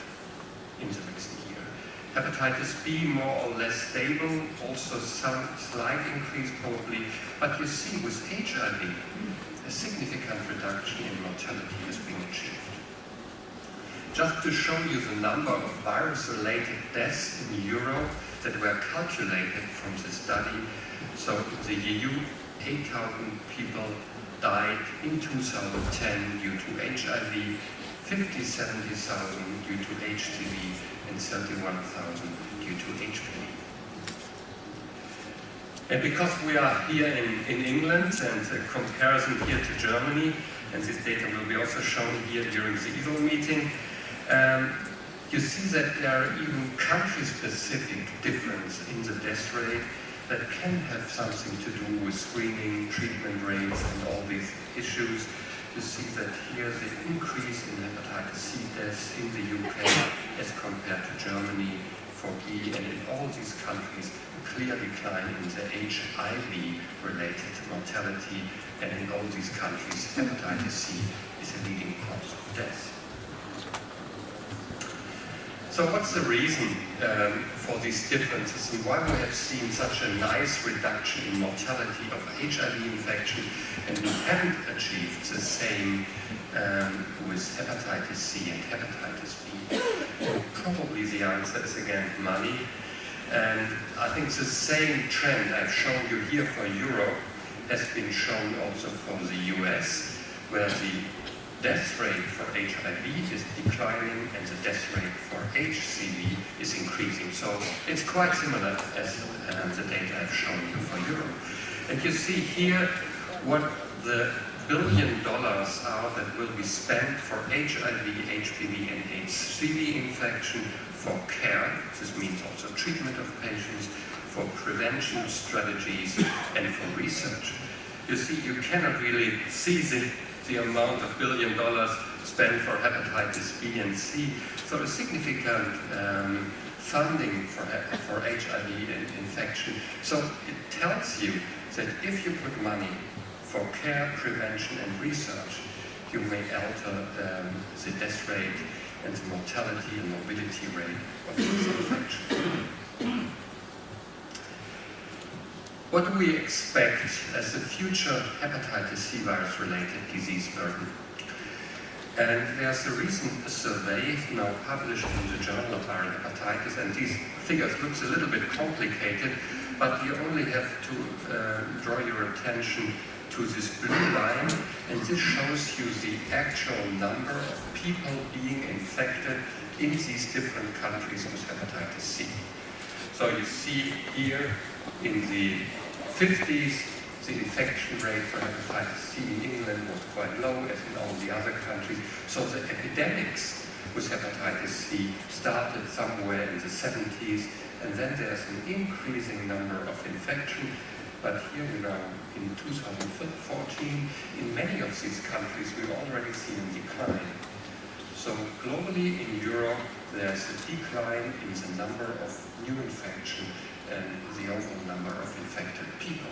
in the recent year. Hepatitis B more or less stable, also some slight increase probably, but you see with HIV, a significant reduction in mortality has been achieved. Just to show you the number of virus-related deaths in Europe that were calculated from the study, so in the EU, 8,000 people died in 2010 due to HIV, 70,000 due to HCV, and 31,000 due to HPV. And because we are here in England, and a comparison here to Germany, and this data will be also shown here during the EASL meeting, you see that there are even country-specific difference in the death rate that can have something to do with screening, treatment rates, and all these issues. You see that here the increase in hepatitis C deaths in the UK as compared to Germany for B, and in all these countries a clear decline in the HIV-related mortality, and in all these countries hepatitis C is a leading cause of death. So what's the reason for these differences, and why we have seen such a nice reduction in mortality of HIV infection, and we haven't achieved the same with hepatitis C and hepatitis B? Probably the answer is again money. And I think the same trend I've shown you here for Europe has been shown also for the US, where the death rate for HIV is declining and the death rate for HCV is increasing. So it's quite similar as the data I've shown you for Europe. And you see here what the $1 billion are that will be spent for HIV, HPV, and HCV infection for care. This means also treatment of patients, for prevention strategies, and for research. You see, you cannot really see the amount of $1 billion spent for hepatitis B and C. So a significant funding for HIV infection. So it tells you that if you put money for care, prevention, and research, you may alter the death rate and the mortality and morbidity rate of these infections. What do we expect as the future hepatitis C virus-related disease burden? And there's a recent survey now published in the Journal of Viral Hepatitis, and these figures looks a little bit complicated, but you only have to draw your attention to this blue line, and this shows you the actual number of people being infected in these different countries with hepatitis C. So you see here in the 50s, The infection rate for hepatitis C in England was quite low, as in all the other countries. So the epidemics with hepatitis C started somewhere in the 70s, and then there's an increasing number of infections. But here we are in 2014, in many of these countries, we've already seen a decline. So globally in Europe, there's a decline in the number of new infections and the overall number of infected people.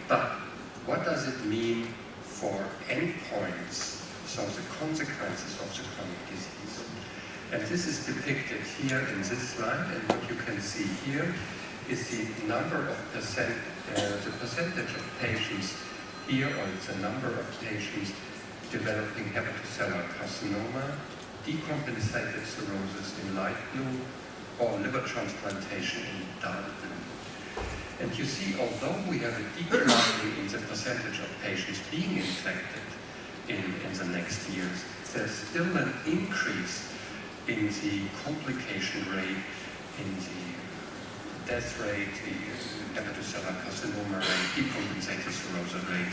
But what does it mean for endpoints, so the consequences of the chronic disease? And this is depicted here in this slide, and what you can see here is the number of the percentage of patients here, or it's the number of patients developing hepatocellular carcinoma, decompensated cirrhosis in light blue, or liver transplantation in dark blue. And you see, although we have a decline in the percentage of patients being infected in the next years, there's still an increase in the complication rate, in the death rate, the hepatocellular carcinoma rate, decompensated cirrhosis rate,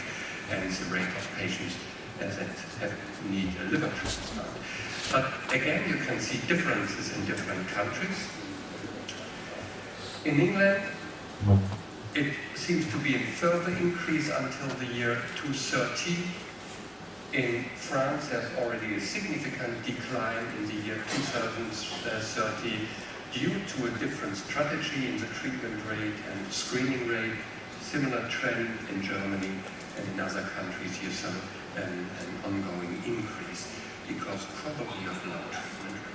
and the rate of patients that need a liver transplant. But again, you can see differences in different countries. In England, it seems to be a further increase until the year 2030. In France, there's already a significant decline in the year 2030 due to a different strategy in the treatment rate and screening rate. Similar trend in Germany and in other countries, you saw an ongoing increase because probably of low treatment rate.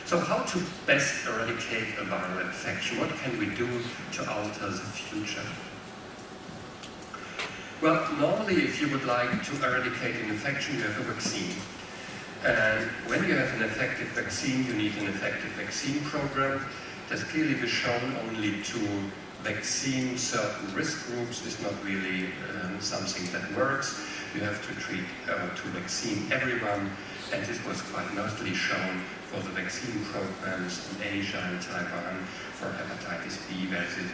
So how to best eradicate a viral infection? What can we do to alter the future? Well, normally if you would like to eradicate an infection, you have a vaccine. And when you have an effective vaccine, you need an effective vaccine program. It has clearly been shown only to vaccine certain risk groups is not really something that works. You have to vaccine everyone, and this was quite nicely shown for the vaccine programs in Asia and Taiwan for hepatitis B, where it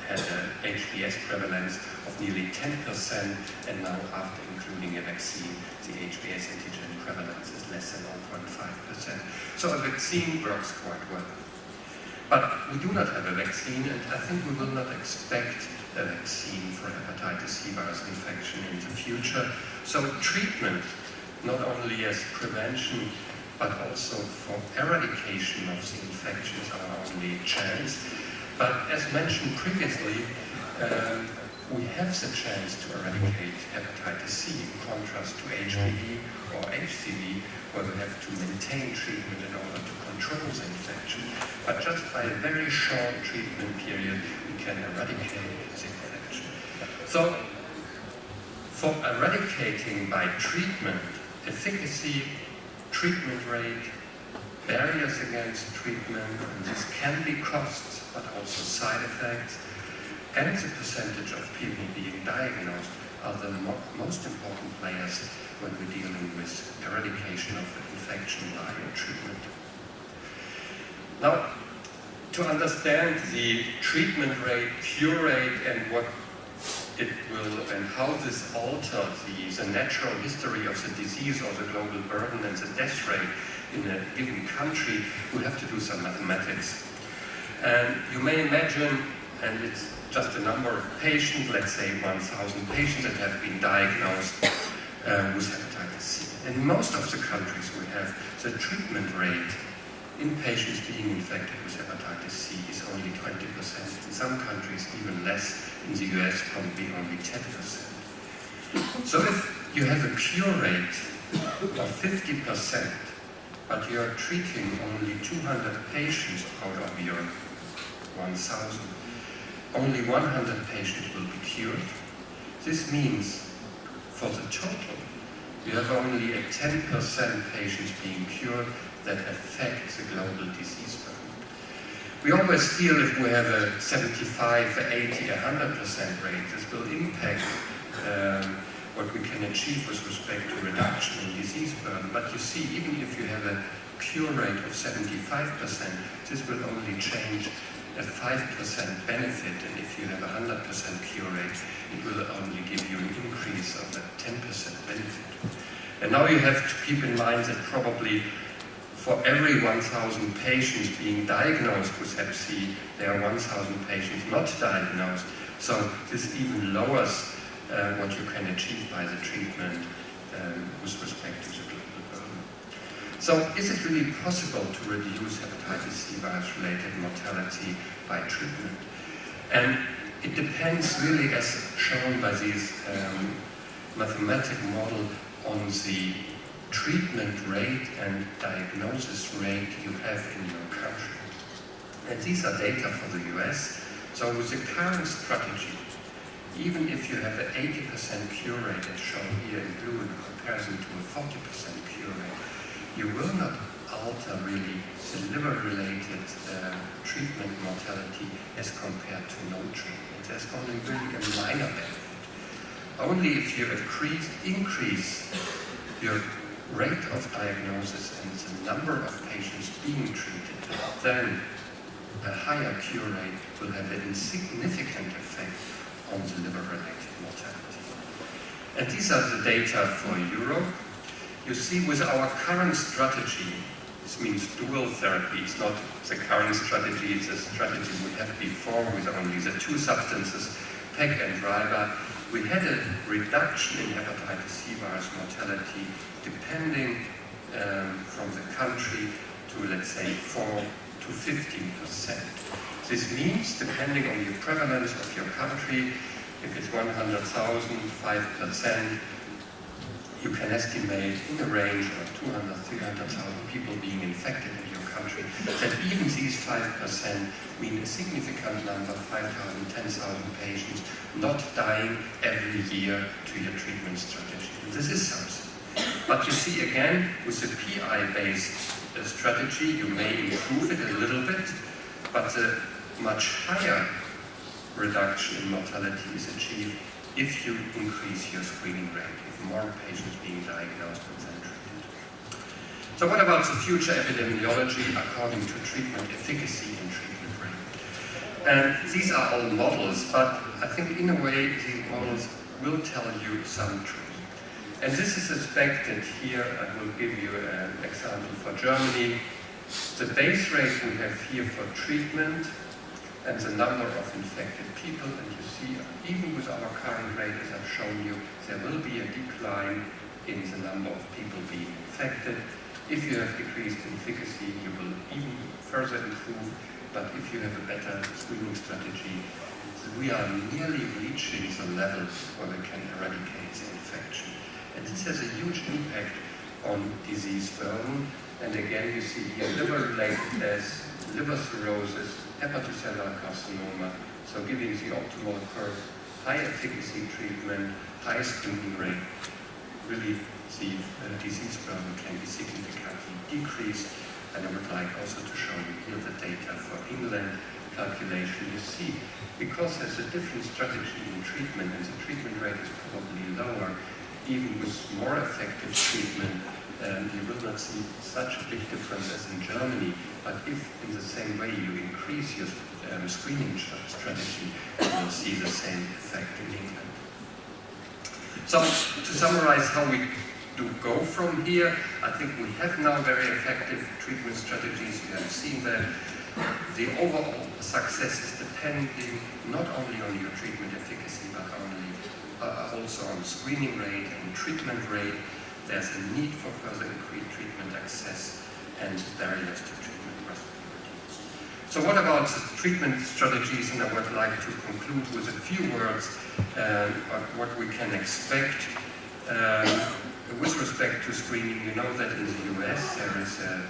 had an HBs prevalence of nearly 10%, and now after including a vaccine, the HBs antigen prevalence is less than 0.5%. So a vaccine works quite well. But we do not have a vaccine, and I think we will not expect a vaccine for hepatitis C virus infection in the future. So treatment, not only as prevention, but also for eradication of the infection is our only chance. But as mentioned previously, we have the chance to eradicate hepatitis C in contrast to HPV or HCV, where we have to maintain treatment in order to control the infection. But just by a very short treatment period, we can eradicate the infection. So, for eradicating by treatment, efficacy, treatment rate, barriers against treatment, and this can be costs, but also side effects, and the percentage of people being diagnosed are the most important players when we're dealing with eradication of the infection by treatment. Now, to understand the treatment rate, cure rate, and what it will, and how this alters the natural history of the disease or the global burden and the death rate in a given country, we have to do some mathematics. And you may imagine, and it's just a number of patients, let's say 1,000 patients that have been diagnosed with hepatitis C. In most of the countries we have the treatment rate in patients being infected with hepatitis C is only 20%. In some countries even less. In the US probably only 10%. So if you have a cure rate of 50%, but you are treating only 200 patients out of your 1,000, only 100 patients will be cured. This means for the total, you have only a 10% patients being cured that affect the global disease burden. We always feel if we have a 75, 80, 100% rate, this will impact what we can achieve with respect to reduction in disease burden. But you see, even if you have a cure rate of 75%, this will only change a 5% benefit, and if you have a 100% cure rate, it will only give you an increase of a 10% benefit. And now you have to keep in mind that probably for every 1,000 patients being diagnosed with Hep C, there are 1,000 patients not diagnosed. So this even lowers what you can achieve by the treatment with respect to the global burden. So is it really possible to reduce hepatitis C virus-related mortality by treatment? And it depends really, as shown by this mathematical model, on the treatment rate and diagnosis rate you have in your country. And these are data for the US. So with the current strategy, even if you have an 80% cure rate as shown here in blue in comparison to a 40% cure rate, you will not alter really the liver-related treatment mortality as compared to no treatment. There's only really a minor benefit. Only if you increase your rate of diagnosis and the number of patients being treated, then a higher cure rate will have a significant effect on the liver-related mortality. And these are the data for Europe. You see, with our current strategy, this means dual therapy. It's not the current strategy, it's a strategy we had before with only the two substances, PEG and RIBA. We had a reduction in hepatitis C virus mortality depending from the country to, let's say, 4 to 15%. This means, depending on the prevalence of your country, if it's 100,000, 5%, you can estimate in the range of 200,000, 300,000 people being infected in your country, that even these 5% mean a significant number, 5,000, 10,000 patients not dying every year to your treatment strategy. And this is something. But you see again, with the PI-based strategy, you may improve it a little bit, but a much higher reduction in mortality is achieved if you increase your screening rate, if more patients being diagnosed and then treated. So what about the future epidemiology according to treatment efficacy and treatment rate? And these are all models, but I think in a way these models will tell you some truth. And this is expected here. I will give you an example for Germany. The base rate we have here for treatment and the number of infected people, and you see, even with our current rate, as I've shown you, there will be a decline in the number of people being infected. If you have decreased efficacy, you will even further improve, but if you have a better screening strategy, we are nearly reaching the level where we can eradicate the infection. And this has a huge impact on disease burden. And again, you see here liver-related deaths, liver cirrhosis, hepatocellular carcinoma, so giving the optimal curve, high efficacy treatment, high screening rate, really the disease burden can be significantly decreased. And I would like also to show you here the data for England calculation. You see, because there's a different strategy in treatment and the treatment rate is probably lower, even with more effective treatment, you will not see such a big difference as in Germany, but if in the same way you increase your screening strategy, you will see the same effect in England. So to summarize how we do go from here, I think we have now very effective treatment strategies. You have seen that the overall success is depending not only on your treatment efficacy, but also on screening rate and treatment rate. There's a need for further increased treatment access and barriers to treatment must be reduced. So what about the treatment strategies? And I would like to conclude with a few words about what we can expect with respect to screening. You know that in the US there is a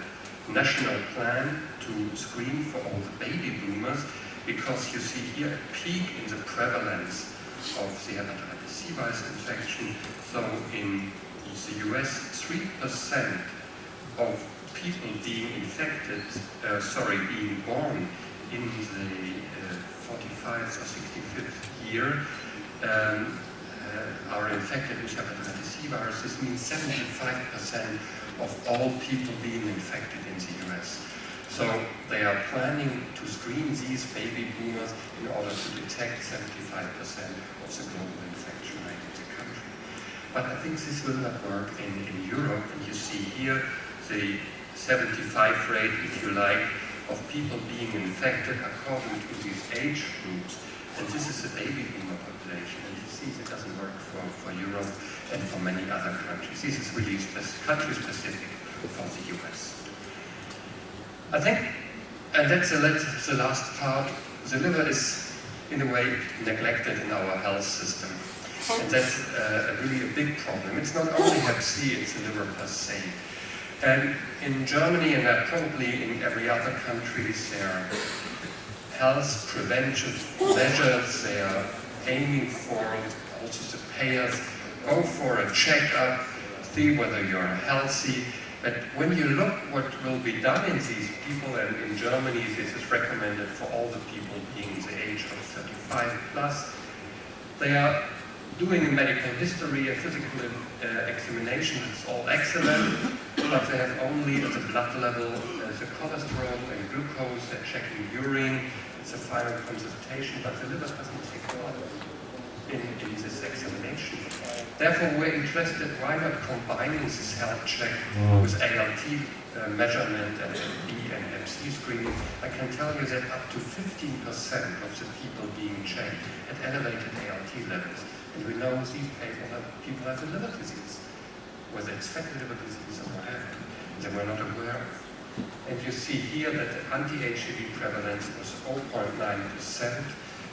national plan to screen for all the baby boomers, because you see here a peak in the prevalence of the hepatitis C virus infection. So in the US, 3% of people being infected, being born in the 45th or 65th year are infected with hepatitis C virus. This means 75% of all people being infected in the US. So they are planning to screen these baby boomers in order to detect 75% of the global infection rate in the country. But I think this will not work in Europe, and you see here the 75 rate, if you like, of people being infected according to these age groups. And this is the baby boomer population, and you see it doesn't work for Europe and for many other countries. This is really country specific for the US. I think, and that's the last part, the liver is in a way neglected in our health system. And that's really a big problem. It's not only Hep C, it's the liver per se. And in Germany, and probably in every other country, there are health preventive measures. They are aiming for, also the payers, go for a checkup, see whether you're healthy. But when you look what will be done in these people, and in Germany this is recommended for all the people being the age of 35 plus, they are doing a medical history, a physical examination, it's all excellent, but they have only the blood level, the cholesterol and glucose, they're checking urine, it's a final consultation, but the liver doesn't take part in this examination. Therefore, we're interested, why not combining this health check with ALT measurement and B and Hep C screening? I can tell you that up to 15% of the people being checked had elevated ALT levels. And we know these people have a liver disease, whether it's fatty liver disease or whatever, that we're not aware of. And you see here that the anti-HCV prevalence was 0.9%,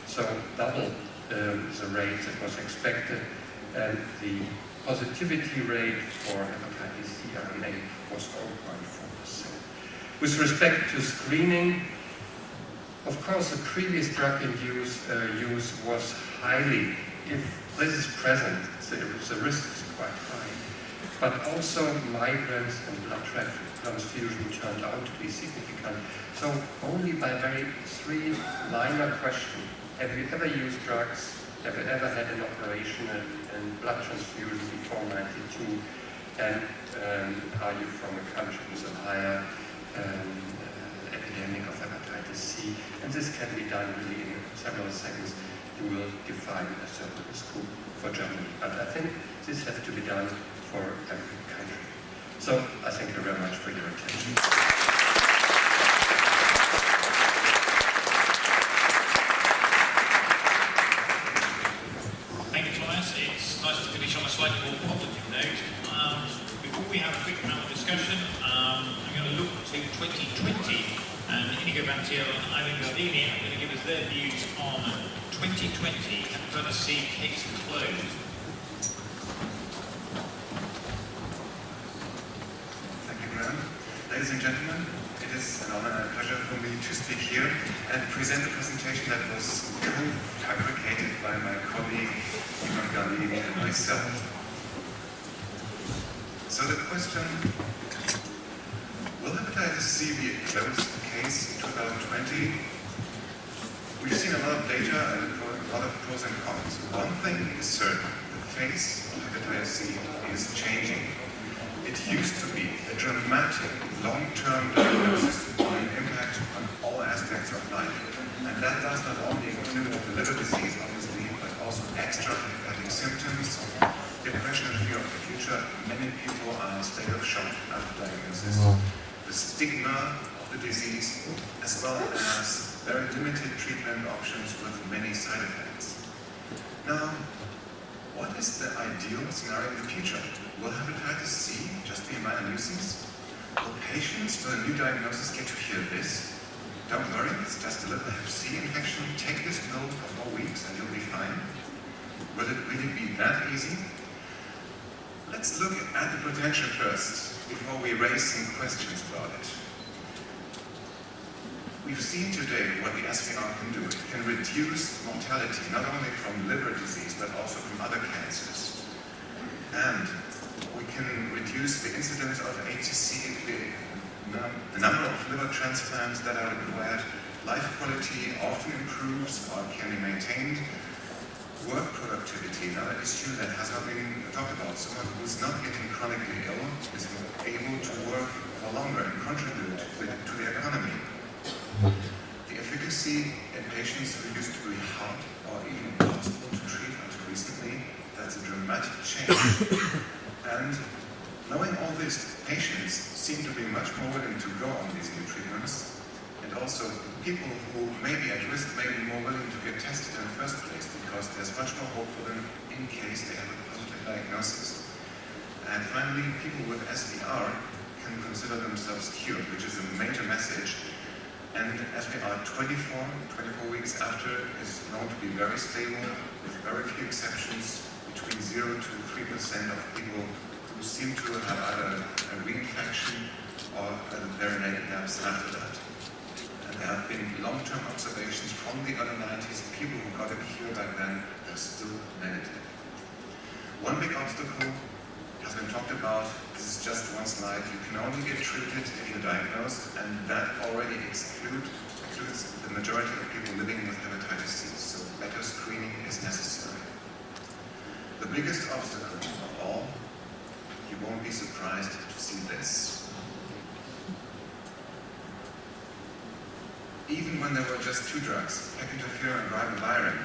so double the rate that was expected, and the positivity rate for hepatitis C RNA was 0.4%. With respect to screening, of course, the previous drug use was highly, if this is present, the risk is quite high. But also migrants and blood transfusion turned out to be significant. So only by three minor questions, have you ever used drugs? Have you ever had an operation and blood transfusion before 92? And are you from a country with a higher epidemic of hepatitis C? And this can be done really in several seconds. You will define a certain risk group for Germany. But I think this has to be done for every country. So I thank you very much for your attention. Thank you, Thomas. It's nice to finish on a slightly more positive note. Before we have a quick round of discussion, I'm going to look to 2020, and Inigo Bantiel and Eileen Gardini are going to give us their views on 2020 hepatitis C case closed. Thank you, Graham. Ladies and gentlemen, it is an honor and a pleasure for me to speak here and present a presentation that was co-fabricated by my colleague Ivan Gardini and myself. So the question, will hepatitis C be a closed case in 2020? We've seen a lot of data and a lot of pros and cons. One thing is certain, the face of hepatitis C is changing. It used to be a dramatic, long-term diagnosis with an impact on all aspects of life. And that does not only include the liver disease, obviously, but also extra-hepatic symptoms, depression and fear of the future. Many people are in a state of shock after diagnosis. The stigma of the disease, as well as very limited treatment options with many side effects. Now, what is the ideal scenario in the future? Will hepatitis C just be a minor nuisance? Will patients with a new diagnosis get to hear this? Don't worry, it's just a little Hep C infection. Take this pill for 4 weeks and you'll be fine. Will it really be that easy? Let's look at the potential first, before we raise some questions about it. We've seen today what the SVR can do. It can reduce mortality, not only from liver disease, but also from other cancers. And we can reduce the incidence of HCC, the number of liver transplants that are required. Life quality often improves or can be maintained. Work productivity, another issue that has not been talked about. Someone who's not getting chronically ill is able to work for longer and contribute to the economy. The efficacy in patients who used to be hard or even impossible to treat until recently, that's a dramatic change. And knowing all this, patients seem to be much more willing to go on these new treatments, and also people who may be at risk may be more willing to get tested in the first place because there's much more hope for them in case they have a positive diagnosis. And finally, people with SVR can consider themselves cured, which is a major message. And SVR 24 weeks after is known to be very stable, with very few exceptions, between 0 to 3% of people who seem to have either a reinfection or very negative labs after that. There have been long-term observations from the early 90s, people who got a cure back then are still negative. One big obstacle has been talked about. This is just one slide. You can only get treated if you're diagnosed, and that already excludes the majority of people living with hepatitis C, so better screening is necessary. The biggest obstacle of all, you won't be surprised to see this. Even when there were just two drugs, paclitaferin and ribavirin,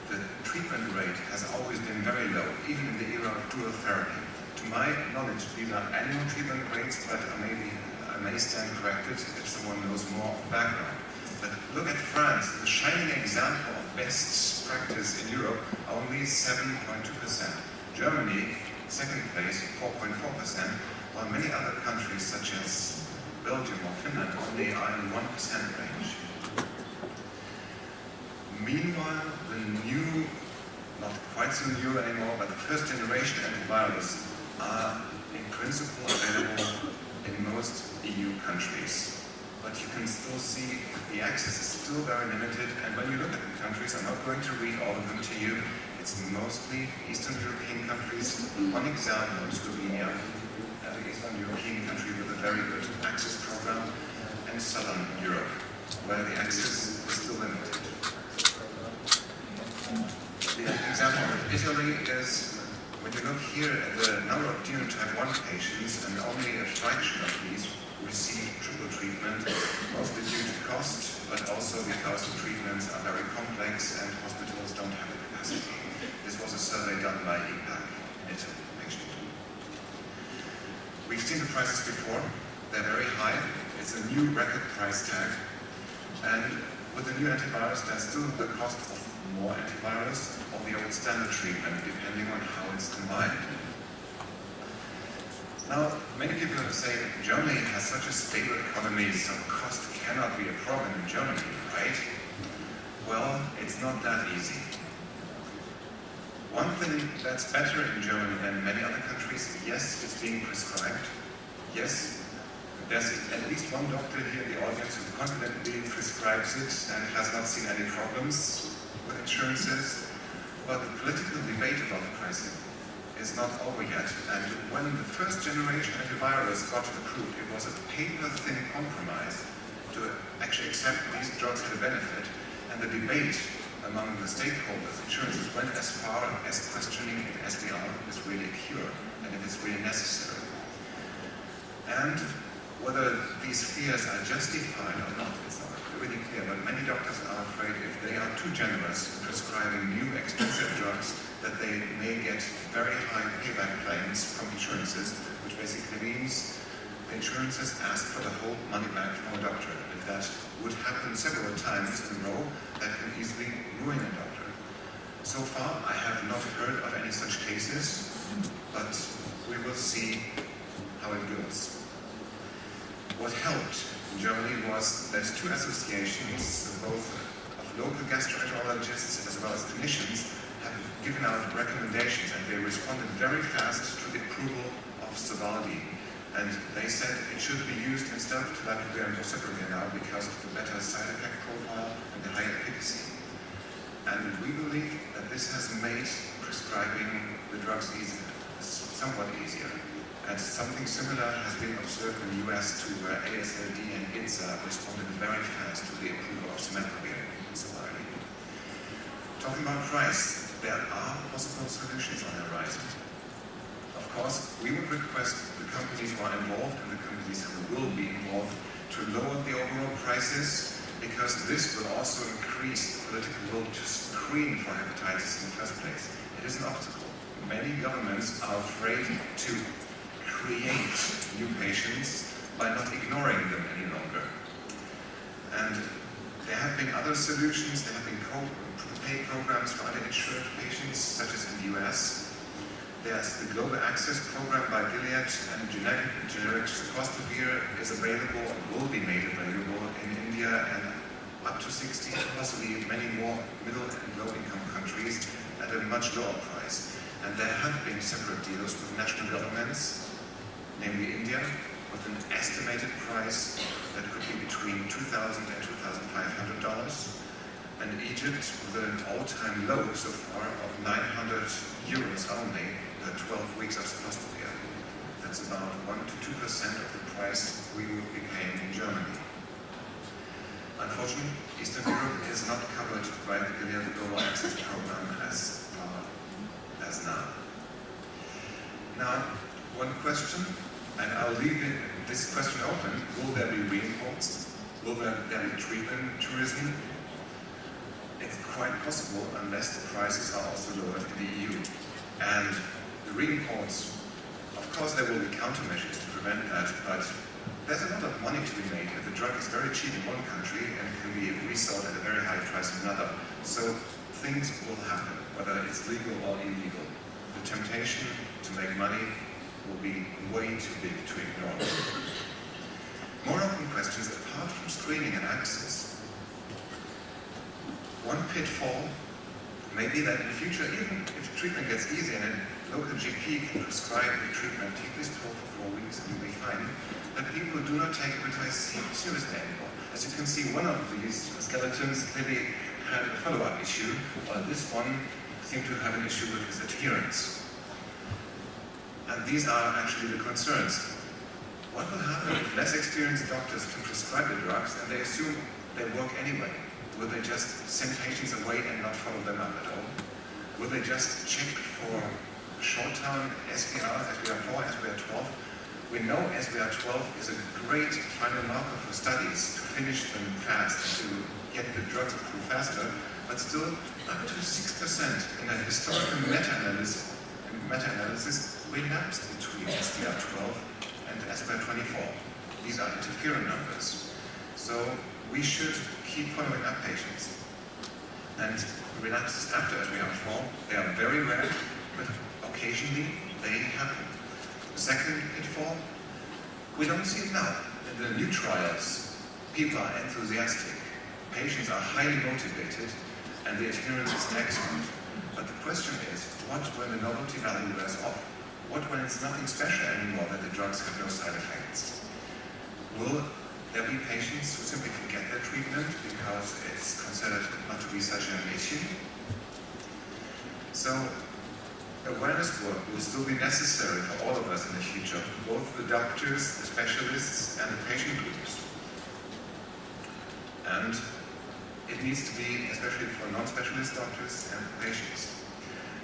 the treatment rate has always been very low, even in the era of dual therapy. To my knowledge, these are annual treatment rates, but I may stand corrected if someone knows more of the background. But look at France, the shining example of best practice in Europe, only 7.2%. Germany, second place, 4.4%, while many other countries such as Belgium or Finland only are in the 1% range. Meanwhile, the new, not quite so new anymore, but the first generation antivirals are in principle available in most EU countries. But you can still see the access is still very limited, and when you look at the countries, I'm not going to read all of them to you, it's mostly Eastern European countries. One example, Slovenia, an Eastern European country with a very good access program, and Southern Europe, where the access is still limited. The example of Italy is, when you look here at the number of genotype 1 patients, and only a fraction of these receive triple treatment, mostly due to cost, but also because the treatments are very complex and hospitals don't have the capacity. This was a survey done by ELPA, Italy, patient 2. We've seen the prices before. They're very high. It's a new record price tag. And with the new antivirus, there's still the cost of more antivirus or the old standard treatment, depending on how it's combined. Now, many people are saying Germany has such a stable economy, so cost cannot be a problem in Germany, right? Well, it's not that easy. One thing that's better in Germany than many other countries, yes, it's being prescribed. Yes, there's at least one doctor here in the audience who confidently prescribes it and has not seen any problems with insurances. But the political debate about the pricing is not over yet. And when the first generation antivirus got approved, it was a paper-thin compromise to actually accept these drugs had a benefit. And the debate among the stakeholders, insurances, went as far as questioning if SVR is really a cure and if it's really necessary. And whether these fears are justified or not, it's not really clear, but many doctors are afraid if they are too generous in prescribing new expensive drugs that they may get very high payback claims from insurances, which basically means the insurances ask for the whole money back from a doctor. If that would happen several times in a row, that can easily ruin a doctor. So far, I have not heard of any such cases, but we will see how it goes. What helped in Germany was that two associations, both of local gastroenterologists as well as clinicians, have given out recommendations, and they responded very fast to the approval of Sovaldi. And they said it should be used instead of telaprevir and boceprevir now because of the better side effect profile and the higher efficacy. And we believe that this has made prescribing the drugs easier, somewhat easier. And something similar has been observed in the US too, where ASLD and ITSA responded very fast to the approval of semaglutide and Sovaldi. Talking about price, there are possible solutions on the horizon. Of course, we would request the companies who are involved and the companies who will be involved to lower the overall prices, because this will also increase the political will to screen for hepatitis in the first place. It is an obstacle. Many governments are afraid to create new patients by not ignoring them any longer. And there have been other solutions. There have been pay programs for uninsured patients, such as in the US. There's the Global Access Program by Gilead, and generic sofosbuvir is available and will be made available in India and up to 60, possibly many more middle and low-income countries at a much lower price. And there have been separate deals with national governments, namely India, with an estimated price that could be between $2,000 and $2,500, and Egypt with an all-time low so far of 900 euros only per 12 weeks of sofosbuvir. That's about 1 to 2% of the price we would be paying in Germany. Unfortunately, Eastern Europe is not covered by the Gilead Global Access Program as far as now. Now, one question, and I'll leave this question open: will there be reimports? Will there be treatment tourism? It's quite possible unless the prices are also lowered in the EU. And the reimports, of course there will be countermeasures to prevent that, but there's a lot of money to be made if the drug is very cheap in one country and can be resold at a very high price in another. So things will happen, whether it's legal or illegal. The temptation to make money will be way too big to ignore. More open questions apart from screening and access. One pitfall may be that in the future, even if treatment gets easier and a local GP can prescribe the treatment, take this pill for 4 weeks and you'll be fine, that people do not take hepatitis C seriously anymore. As you can see, one of these skeletons clearly had a follow-up issue, while this one seemed to have an issue with his adherence. And these are actually the concerns. What will happen if less experienced doctors can prescribe the drugs and they assume they work anyway? Will they just send patients away and not follow them up at all? Will they just check for short-term SVR, SVR4, SVR12? We know SVR12 is a great final marker for studies to finish them fast, to get the drugs approved faster, but still up to 6% in a historical meta-analysis relapse between SVR12 and SVR24. These are interferon numbers. So we should keep following up patients. And relapses after SVR4, they are very rare, but occasionally they happen. The second pitfall, we don't see it now. In the new trials, people are enthusiastic, patients are highly motivated, and the adherence is excellent. But the question is, what when the novelty value wears off? What when it's nothing special anymore, that the drugs have no side effects? Will there be patients who simply forget their treatment because it's considered not to be such an issue? So awareness work will still be necessary for all of us in the future, both the doctors, the specialists, and the patient groups. And it needs to be, especially for non-specialist doctors and patients.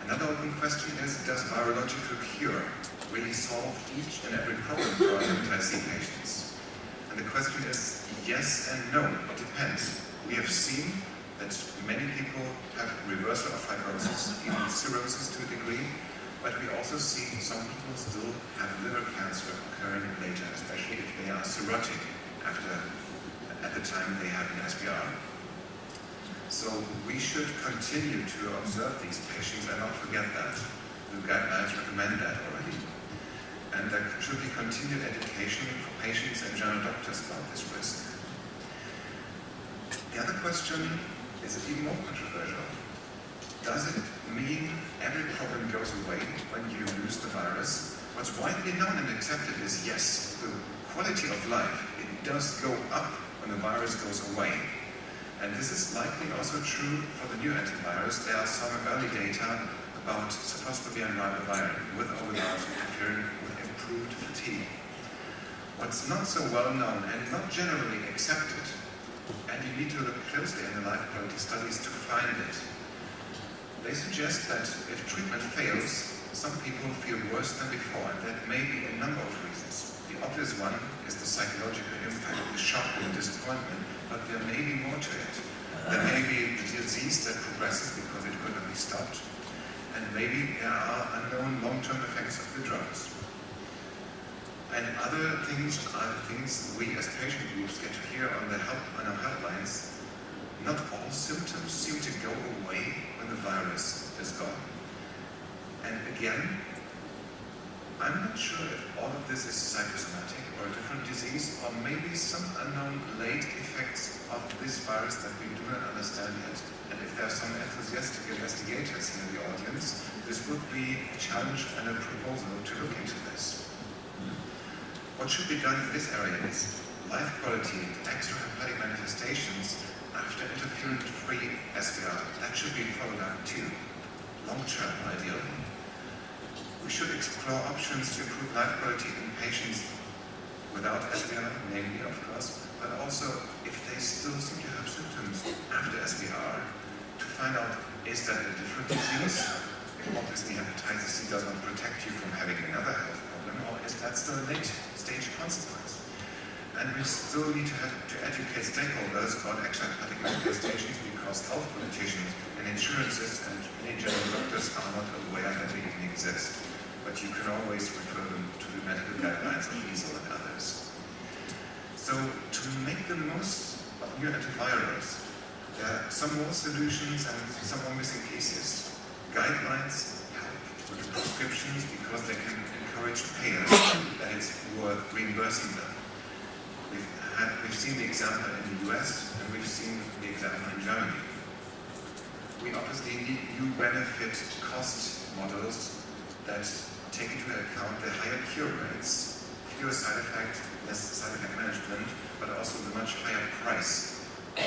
Another open question is, does virological cure really solve each and every problem for our hepatitis C patients? And the question is yes and no. It depends. We have seen that many people have reversal of fibrosis, even cirrhosis to a degree, but we also see some people still have liver cancer occurring later, especially if they are cirrhotic at the time they have an SBR. So we should continue to observe these patients and not forget that. The guidelines recommend that already. And there should be continued education for patients and general doctors about this risk. The other question is even more controversial. Does it mean every problem goes away when you lose the virus? What's widely known and accepted is yes, the quality of life, it does go up when the virus goes away. And this is likely also true for the new antivirus. There are some early data about sofosbuvir and ribavirin, with or without interferon, with improved fatigue. What's not so well known and not generally accepted, and you need to look closely in the life quality studies to find it, They suggest that if treatment fails, some people feel worse than before, and that may be a number of reasons. The obvious one is the psychological impact, the shock and disappointment, but there may be more to it. There may be the disease that progresses because it couldn't be stopped, and maybe there are unknown long-term effects of the drugs. And other things are things we as patient groups get to hear on our helplines. Not all symptoms seem to go away when the virus is gone. And again, I'm not sure if all of this is psychosomatic or a different disease, or maybe some unknown late effects of this virus that we do not understand yet. And if there are some enthusiastic investigators in the audience, this would be a challenge and a proposal to look into this. What should be done in this area is life quality and extrahepatic manifestations after interferon-free SVR. That should be followed up too, long-term ideally. We should explore options to improve life quality in patients without SVR, namely of course, but also if they still seem to have symptoms after SVR, to find out, is that a different disease? Obviously hepatitis C does not protect you from having another health problem, or is that still a late stage consequence? And we still need to educate stakeholders about extrahepatic manifestations, because health politicians and insurances and many general doctors are not aware that they even exist. But you can always refer them to the medical guidelines of EASL and others. So to make the most of new antivirals, there are some more solutions and some more missing pieces. Guidelines help with the prescriptions because they can encourage payers that it's worth reimbursing them. We've seen the example in the US and we've seen the example in Germany. We obviously need new benefit cost models that take into account the higher cure rates, fewer side effects, less side effect management, but also the much higher price of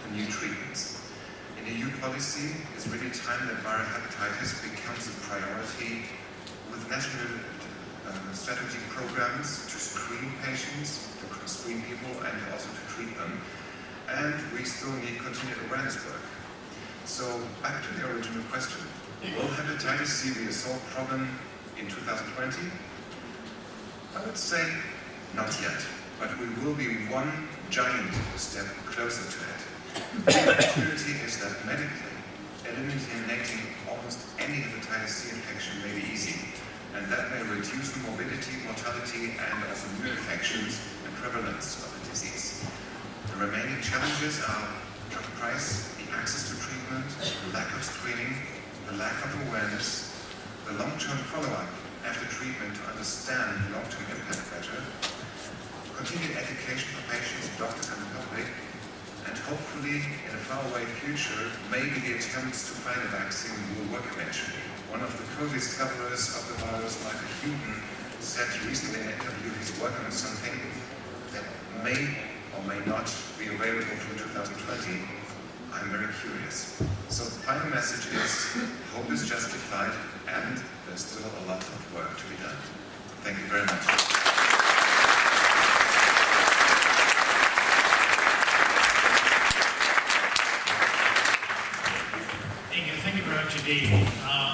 the new treatments. In EU policy, it's really time that viral hepatitis becomes a priority with national strategy programs to screen patients, to screen people, and also to treat them. And we still need continued awareness work. So back to the original question. Will hepatitis C be a solved problem in 2020? I would say not yet, but we will be one giant step closer to it. The opportunity is that medically, eliminating almost any hepatitis C infection may be easy, and that may reduce the morbidity, mortality, and also new infections and prevalence of the disease. The remaining challenges are drug price, the access to treatment, the lack of screening, the lack of awareness, the long-term follow-up after treatment to understand the long-term impact better, continued education for patients, doctors, and the public, and hopefully, in a faraway future, maybe the attempts to find a vaccine will work eventually. One of the co-discoverers of the virus, Michael Houghton, said recently in an interview he's working on something that may or may not be available from 2020. I'm very curious. So the final message is, hope is justified, and there's still a lot of work to be done. Thank you very much. Inge, thank you very much indeed.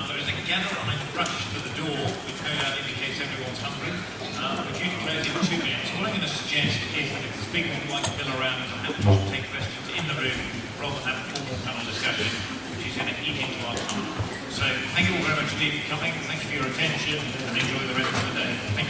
There is a gather behind the rush for the door, which no doubt indicates everyone's hungry. We're due to close in 2 minutes. What I'm going to suggest is that if the speakers would like to mill around and have to take questions in the room, rather than have a formal panel discussion, which is going to eat into our time. So thank you all very much indeed for coming. Thank you for your attention and enjoy the rest of the day. Thank you.